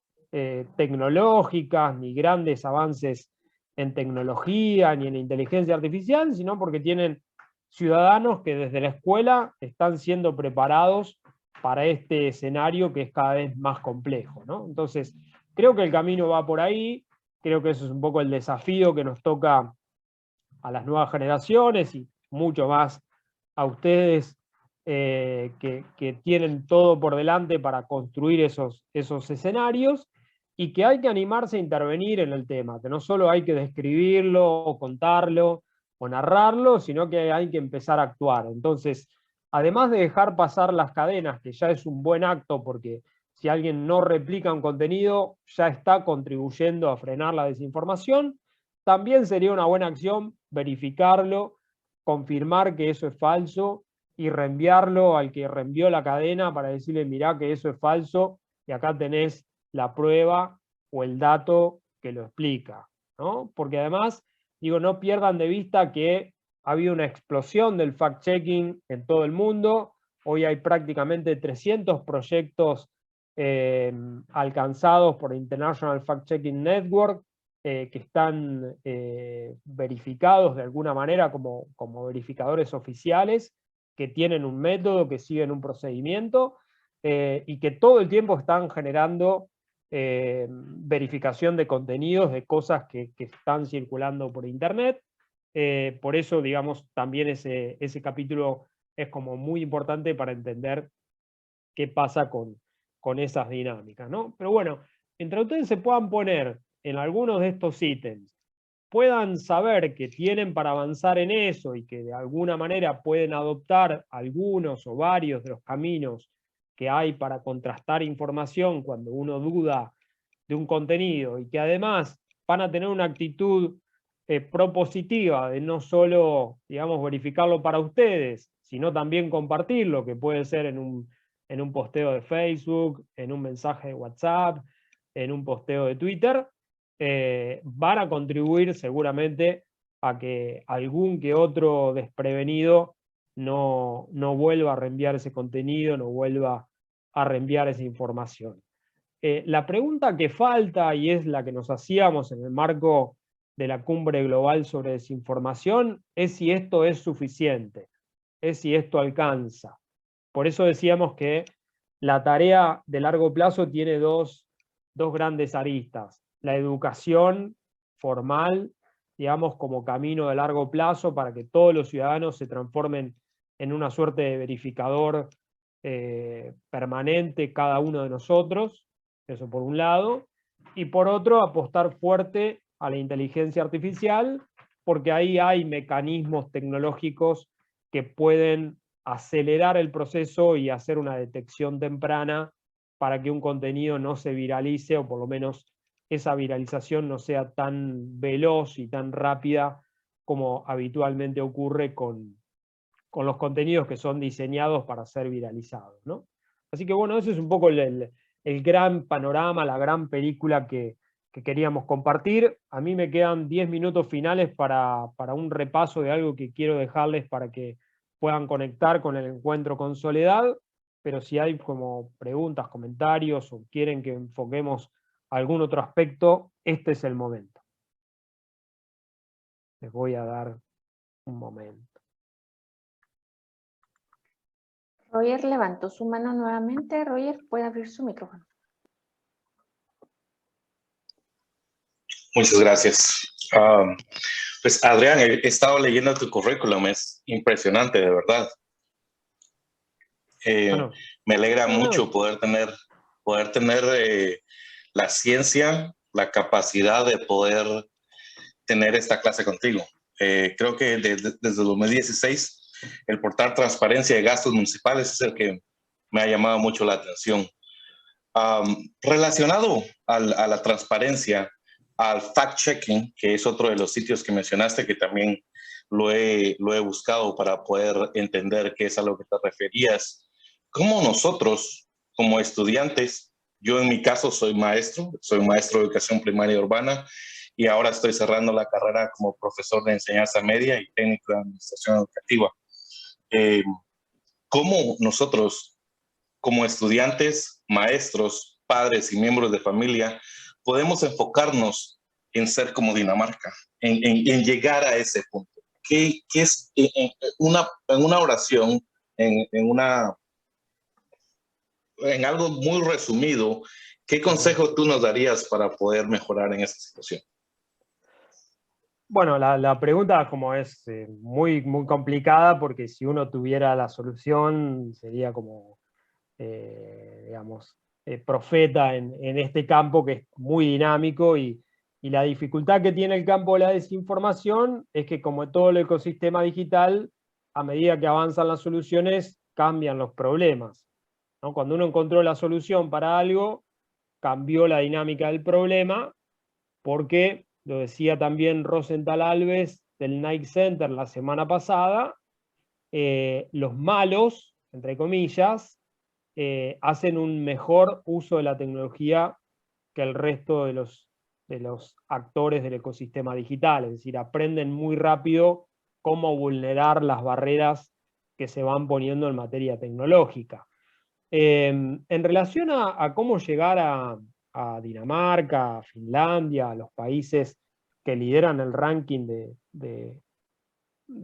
tecnológicas ni grandes avances en tecnología ni en inteligencia artificial, sino porque tienen ciudadanos que desde la escuela están siendo preparados para este escenario que es cada vez más complejo, ¿no? Entonces, creo que el camino va por ahí, creo que eso es un poco el desafío que nos toca a las nuevas generaciones y mucho más a ustedes que tienen todo por delante para construir esos escenarios, y que hay que animarse a intervenir en el tema, que no solo hay que describirlo o contarlo o narrarlo, sino que hay que empezar a actuar. Entonces, además de dejar pasar las cadenas, que ya es un buen acto porque si alguien no replica un contenido, ya está contribuyendo a frenar la desinformación. También sería una buena acción verificarlo, confirmar que eso es falso y reenviarlo al que reenvió la cadena para decirle, mirá que eso es falso y acá tenés la prueba o el dato que lo explica, ¿no? Porque además, digo, no pierdan de vista que ha habido una explosión del fact-checking en todo el mundo. Hoy hay prácticamente 300 proyectos alcanzados por International Fact-Checking Network, que están verificados de alguna manera como verificadores oficiales, que tienen un método, que siguen un procedimiento, y que todo el tiempo están generando verificación de contenidos, de cosas que están circulando por Internet. Por eso, digamos, también ese capítulo es como muy importante para entender qué pasa con esas dinámicas, ¿no? Pero bueno, entre ustedes se puedan poner en algunos de estos ítems, puedan saber que tienen para avanzar en eso y que de alguna manera pueden adoptar algunos o varios de los caminos que hay para contrastar información cuando uno duda de un contenido, y que además van a tener una actitud propositiva de no solo, digamos, verificarlo para ustedes, sino también compartirlo, que puede ser en un posteo de Facebook, en un mensaje de WhatsApp, en un posteo de Twitter, van a contribuir seguramente a que algún que otro desprevenido no vuelva a reenviar ese contenido, no vuelva a reenviar esa información. La pregunta que falta, y es la que nos hacíamos en el marco de la Cumbre Global sobre Desinformación, es si esto es suficiente, es si esto alcanza. Por eso decíamos que la tarea de largo plazo tiene dos grandes aristas. La educación formal, digamos, como camino de largo plazo para que todos los ciudadanos se transformen en una suerte de verificador permanente cada uno de nosotros, eso por un lado, y por otro apostar fuerte a la inteligencia artificial, porque ahí hay mecanismos tecnológicos que pueden acelerar el proceso y hacer una detección temprana para que un contenido no se viralice, o por lo menos esa viralización no sea tan veloz y tan rápida como habitualmente ocurre con los contenidos que son diseñados para ser viralizados, ¿no? Así que bueno, ese es un poco el gran panorama, la gran película que queríamos compartir. A mí me quedan 10 minutos finales para un repaso de algo que quiero dejarles para que puedan conectar con el encuentro con Soledad, pero si hay como preguntas, comentarios o quieren que enfoquemos algún otro aspecto, este es el momento. Les voy a dar un momento. Roger levantó su mano nuevamente. Roger, puede abrir su micrófono. Muchas gracias. Pues Adrián, he estado leyendo tu currículum, es impresionante, de verdad. Bueno, me alegra mucho poder tener la ciencia, la capacidad de poder tener esta clase contigo. Creo que desde 2016 el portal Transparencia de Gastos Municipales es el que me ha llamado mucho la atención. Relacionado a la transparencia, al fact-checking, que es otro de los sitios que mencionaste, que también lo he buscado para poder entender qué es a lo que te referías. ¿Cómo nosotros, como estudiantes, yo en mi caso soy maestro de educación primaria urbana, y ahora estoy cerrando la carrera como profesor de enseñanza media y técnico de administración educativa? ¿Cómo nosotros, como estudiantes, maestros, padres y miembros de familia, podemos enfocarnos en ser como Dinamarca, en llegar a ese punto? ¿Qué es en una oración, en algo muy resumido, qué consejo tú nos darías para poder mejorar en esa situación? Bueno, la pregunta como es muy, muy complicada, porque si uno tuviera la solución sería como, digamos, profeta en este campo que es muy dinámico, y la dificultad que tiene el campo de la desinformación es que, como en todo el ecosistema digital, a medida que avanzan las soluciones, cambian los problemas. ¿no? Cuando uno encontró la solución para algo, cambió la dinámica del problema, porque, lo decía también Rosenthal Alves del Nike Center la semana pasada, los malos, entre comillas, hacen un mejor uso de la tecnología que el resto de los actores del ecosistema digital, es decir, aprenden muy rápido cómo vulnerar las barreras que se van poniendo en materia tecnológica. En relación a cómo llegar a Dinamarca, a Finlandia, a los países que lideran el ranking de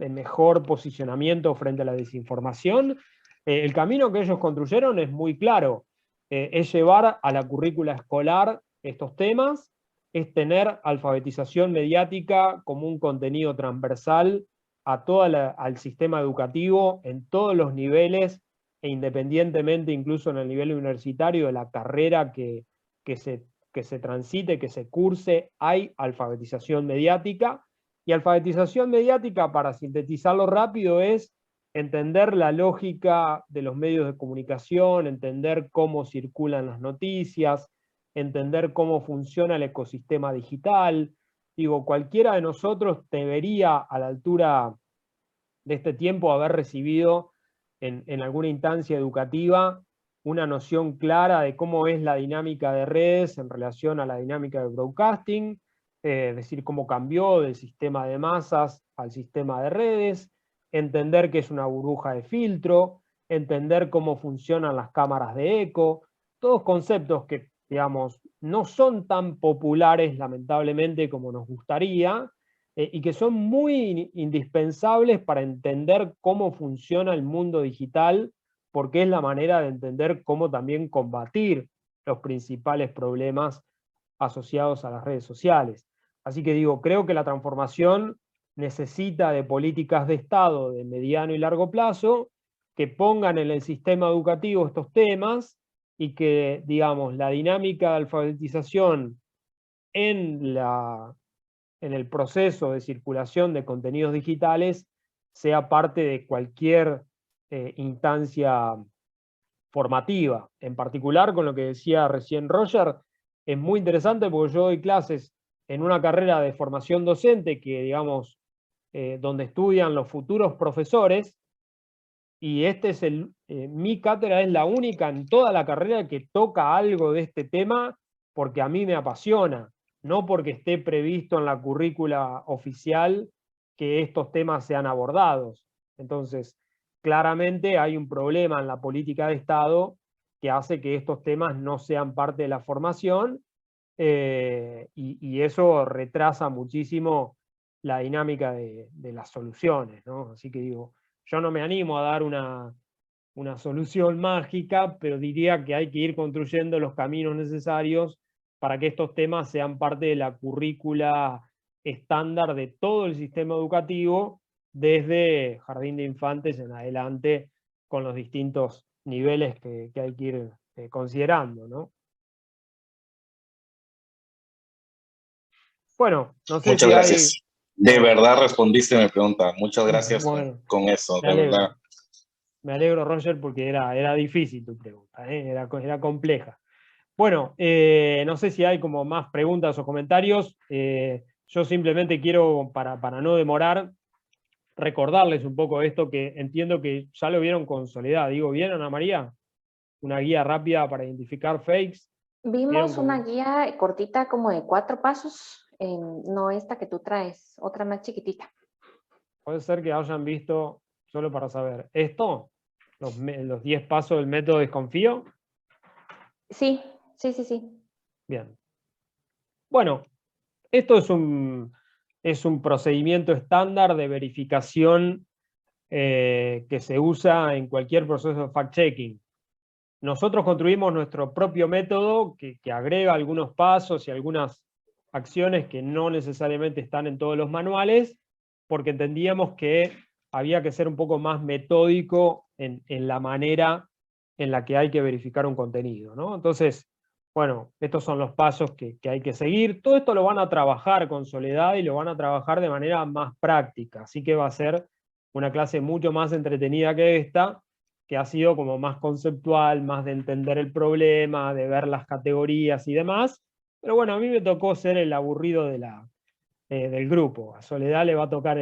mejor posicionamiento frente a la desinformación, el camino que ellos construyeron es muy claro, es llevar a la currícula escolar estos temas, es tener alfabetización mediática como un contenido transversal a al sistema educativo en todos los niveles, e independientemente incluso en el nivel universitario de la carrera que se transite, que se curse, hay alfabetización mediática. Y alfabetización mediática, para sintetizarlo rápido, es entender la lógica de los medios de comunicación, entender cómo circulan las noticias, entender cómo funciona el ecosistema digital. Digo, cualquiera de nosotros debería, a la altura de este tiempo, haber recibido en alguna instancia educativa una noción clara de cómo es la dinámica de redes en relación a la dinámica de broadcasting, es decir, cómo cambió del sistema de masas al sistema de redes, entender qué es una burbuja de filtro, entender cómo funcionan las cámaras de eco, todos conceptos que, digamos, no son tan populares, lamentablemente, como nos gustaría, y que son muy indispensables para entender cómo funciona el mundo digital, porque es la manera de entender cómo también combatir los principales problemas asociados a las redes sociales. Así que digo, creo que la transformación necesita de políticas de Estado de mediano y largo plazo que pongan en el sistema educativo estos temas y que, digamos, la dinámica de alfabetización en el proceso de circulación de contenidos digitales sea parte de cualquier instancia formativa. En particular, con lo que decía recién Roger, es muy interesante porque yo doy clases en una carrera de formación docente que, digamos, donde estudian los futuros profesores, y mi cátedra es la única en toda la carrera que toca algo de este tema porque a mí me apasiona, no porque esté previsto en la currícula oficial que estos temas sean abordados. Entonces, claramente hay un problema en la política de Estado que hace que estos temas no sean parte de la formación, y eso retrasa muchísimo la dinámica de las soluciones, ¿no? Así que digo, yo no me animo a dar una solución mágica, pero diría que hay que ir construyendo los caminos necesarios para que estos temas sean parte de la currícula estándar de todo el sistema educativo, desde jardín de infantes en adelante, con los distintos niveles que hay que ir considerando, ¿no? Bueno, no sé Muchas si gracias. De verdad respondiste mi pregunta. Muchas gracias con eso, de verdad. Me alegro, Roger, porque era difícil tu pregunta, era compleja. Bueno, no sé si hay como más preguntas o comentarios. Yo simplemente quiero, para no demorar, recordarles un poco esto que entiendo que ya lo vieron con Soledad. ¿Digo bien, Ana María? Una guía rápida para identificar fakes. Vimos una guía cortita como de 4 pasos, no esta que tú traes, otra más chiquitita. Puede ser que hayan visto, solo para saber, esto, los 10 pasos del método desconfío. Sí. Bien. Bueno, esto es un procedimiento estándar de verificación que se usa en cualquier proceso de fact-checking. Nosotros construimos nuestro propio método que agrega algunos pasos y algunas acciones que no necesariamente están en todos los manuales, porque entendíamos que había que ser un poco más metódico en la manera en la que hay que verificar un contenido, ¿no? Entonces, bueno, estos son los pasos que hay que seguir. Todo esto lo van a trabajar con Soledad y lo van a trabajar de manera más práctica, así que va a ser una clase mucho más entretenida que esta, que ha sido como más conceptual, más de entender el problema, de ver las categorías y demás. Pero bueno, a mí me tocó ser el aburrido del grupo. A Soledad le va a tocar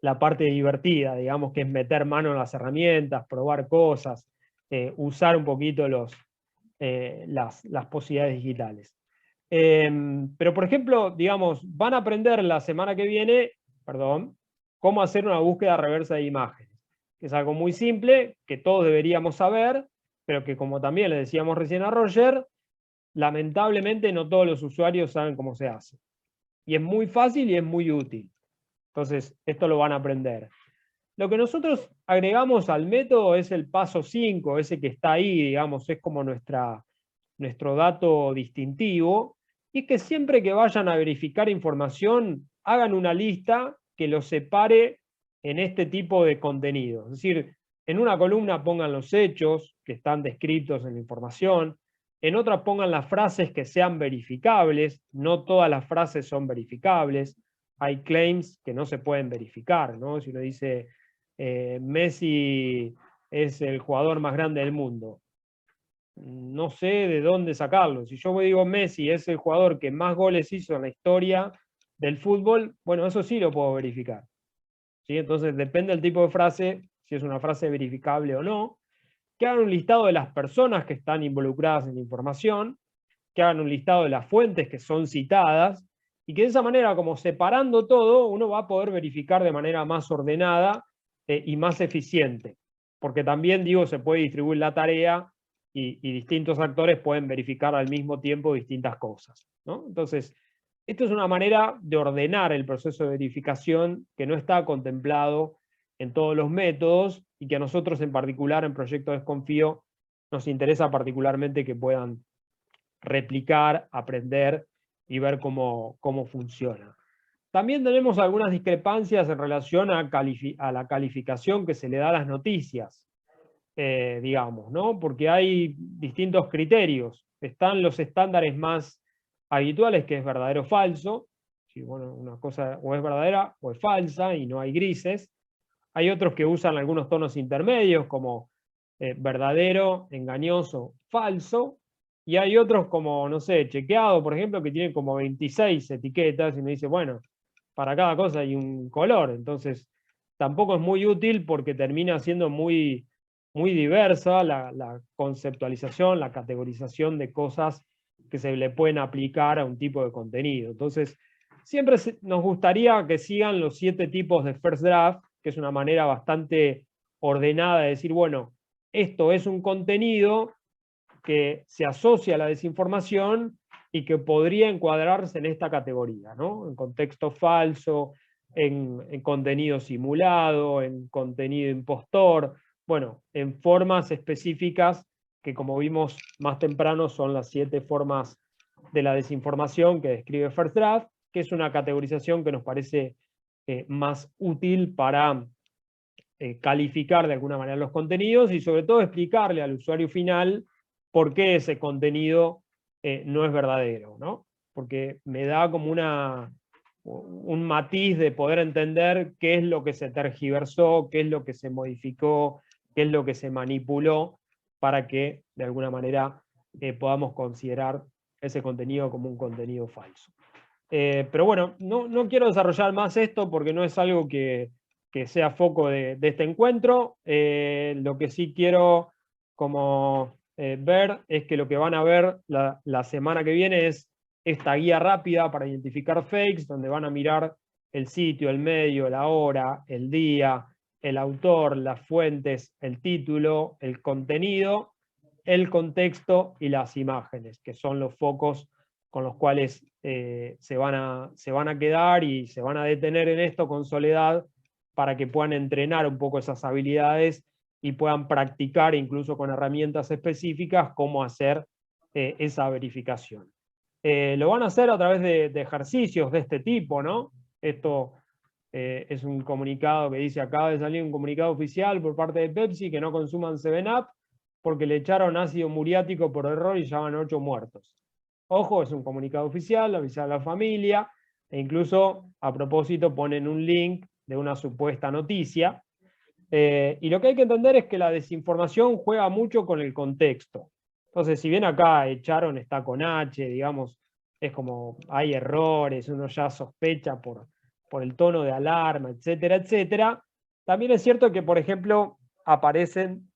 la parte divertida, digamos, que es meter mano en las herramientas, probar cosas, usar un poquito las posibilidades digitales. Pero, por ejemplo, digamos, van a aprender la semana que viene, cómo hacer una búsqueda reversa de imágenes, que es algo muy simple, que todos deberíamos saber, pero que, como también le decíamos recién a Roger, lamentablemente no todos los usuarios saben cómo se hace. Y es muy fácil y es muy útil. Entonces, esto lo van a aprender. Lo que nosotros agregamos al método es el paso 5, ese que está ahí, digamos, es como nuestro dato distintivo, y es que siempre que vayan a verificar información, hagan una lista que los separe en este tipo de contenido. Es decir, en una columna pongan los hechos que están descritos en la información, en otra pongan las frases que sean verificables, no todas las frases son verificables, hay claims que no se pueden verificar, ¿no? Si uno dice Messi es el jugador más grande del mundo, no sé de dónde sacarlo. Si yo digo Messi es el jugador que más goles hizo en la historia del fútbol, bueno, eso sí lo puedo verificar. ¿Sí? Entonces depende del tipo de frase, si es una frase verificable o no, que hagan un listado de las personas que están involucradas en la información, que hagan un listado de las fuentes que son citadas, y que de esa manera, como separando todo, uno va a poder verificar de manera más ordenada y más eficiente. Porque también, digo, se puede distribuir la tarea y distintos actores pueden verificar al mismo tiempo distintas cosas, ¿no? Entonces, esto es una manera de ordenar el proceso de verificación que no está contemplado en todos los métodos y que a nosotros en particular en Proyecto Desconfío nos interesa particularmente que puedan replicar, aprender y ver cómo funciona. También tenemos algunas discrepancias en relación a la calificación que se le da a las noticias, digamos, ¿no? Porque hay distintos criterios. Están los estándares más habituales, que es verdadero o falso. Si, bueno, una cosa o es verdadera o es falsa y no hay grises. Hay otros que usan algunos tonos intermedios como verdadero, engañoso, falso. Y hay otros como, no sé, chequeado, por ejemplo, que tienen como 26 etiquetas y me dice, bueno, para cada cosa hay un color. Entonces, tampoco es muy útil porque termina siendo muy diversa la conceptualización, la categorización de cosas que se le pueden aplicar a un tipo de contenido. Entonces, siempre nos gustaría que sigan los 7 tipos de first draft, que es una manera bastante ordenada de decir, bueno, esto es un contenido que se asocia a la desinformación y que podría encuadrarse en esta categoría, ¿no? En contexto falso, en contenido simulado, en contenido impostor, bueno, en formas específicas que, como vimos más temprano, son las 7 formas de la desinformación que describe First Draft, que es una categorización que nos parece más útil para calificar de alguna manera los contenidos y sobre todo explicarle al usuario final por qué ese contenido no es verdadero, ¿no? Porque me da como un matiz de poder entender qué es lo que se tergiversó, qué es lo que se modificó, qué es lo que se manipuló, para que de alguna manera podamos considerar ese contenido como un contenido falso. Pero bueno, no quiero desarrollar más esto porque no es algo que sea foco de este encuentro. Lo que sí quiero como ver es que lo que van a ver la semana que viene es esta guía rápida para identificar fakes, donde van a mirar el sitio, el medio, la hora, el día, el autor, las fuentes, el título, el contenido, el contexto y las imágenes, que son los focos con los cuales se van a quedar y se van a detener en esto con Soledad para que puedan entrenar un poco esas habilidades y puedan practicar incluso con herramientas específicas cómo hacer esa verificación. Lo van a hacer a través de ejercicios de este tipo, ¿no? Esto es un comunicado que dice, acaba de salir un comunicado oficial por parte de Pepsi que no consuman 7-Up porque le echaron ácido muriático por error y ya van 8 muertos. Ojo, es un comunicado oficial, avisar a la familia, e incluso a propósito ponen un link de una supuesta noticia. Y lo que hay que entender es que la desinformación juega mucho con el contexto. Entonces, si bien acá echaron está con H, digamos, es como hay errores, uno ya sospecha por el tono de alarma, etcétera, etcétera, también es cierto que, por ejemplo, aparecen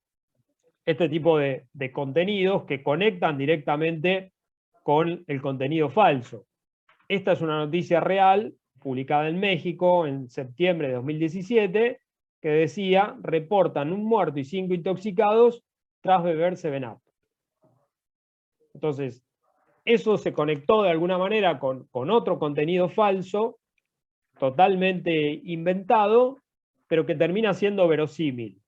este tipo de contenidos que conectan directamente con el contenido falso. Esta es una noticia real, publicada en México en septiembre de 2017, que decía, reportan un muerto y 5 intoxicados tras beber 7-Up. Entonces, eso se conectó de alguna manera con otro contenido falso, totalmente inventado, pero que termina siendo verosímil.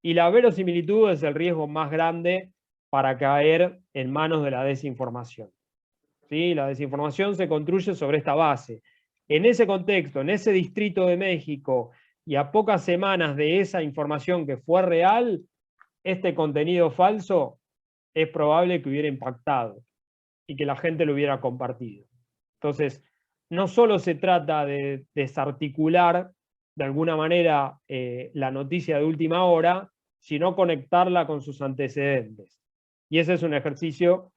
Y la verosimilitud es el riesgo más grande para caer en manos de la desinformación. ¿Sí? La desinformación se construye sobre esta base. En ese contexto, en ese distrito de México, y a pocas semanas de esa información que fue real, este contenido falso es probable que hubiera impactado y que la gente lo hubiera compartido. Entonces, no solo se trata de desarticular de alguna manera la noticia de última hora, sino conectarla con sus antecedentes. Y ese es un ejercicio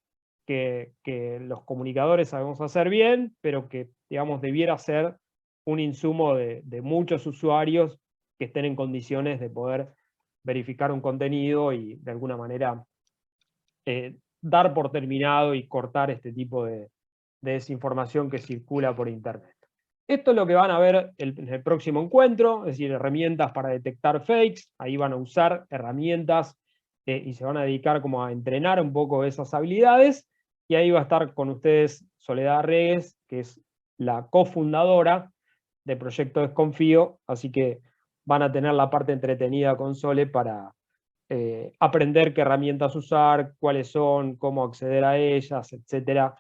que los comunicadores sabemos hacer bien, pero que, digamos, debiera ser un insumo de muchos usuarios que estén en condiciones de poder verificar un contenido y de alguna manera dar por terminado y cortar este tipo de desinformación que circula por Internet. Esto es lo que van a ver en el próximo encuentro, es decir, herramientas para detectar fakes. Ahí van a usar herramientas y se van a dedicar como a entrenar un poco esas habilidades. Y ahí va a estar con ustedes Soledad Regues, que es la cofundadora de Proyecto Desconfío, así que van a tener la parte entretenida con Sole para aprender qué herramientas usar, cuáles son, cómo acceder a ellas, etcétera,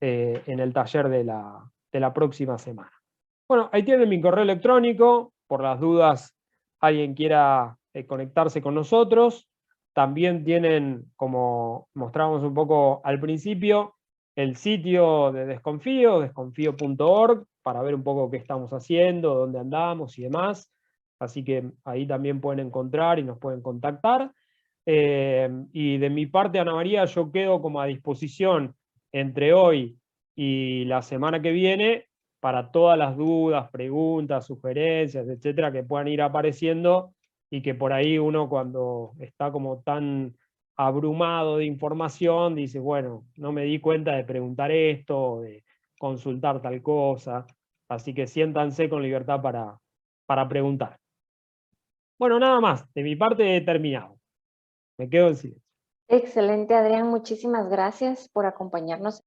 en el taller de la próxima semana. Bueno, ahí tienen mi correo electrónico, por las dudas alguien quiera conectarse con nosotros. También tienen, como mostramos un poco al principio, el sitio de Desconfío, desconfío.org, para ver un poco qué estamos haciendo, dónde andamos y demás. Así que ahí también pueden encontrar y nos pueden contactar. Y de mi parte, Ana María, yo quedo como a disposición entre hoy y la semana que viene para todas las dudas, preguntas, sugerencias, etcétera, que puedan ir apareciendo y que por ahí uno cuando está como tan abrumado de información dice, bueno, no me di cuenta de preguntar esto, de consultar tal cosa, así que siéntanse con libertad para preguntar. Bueno, nada más, de mi parte he terminado. Me quedo en silencio. Excelente, Adrián, muchísimas gracias por acompañarnos.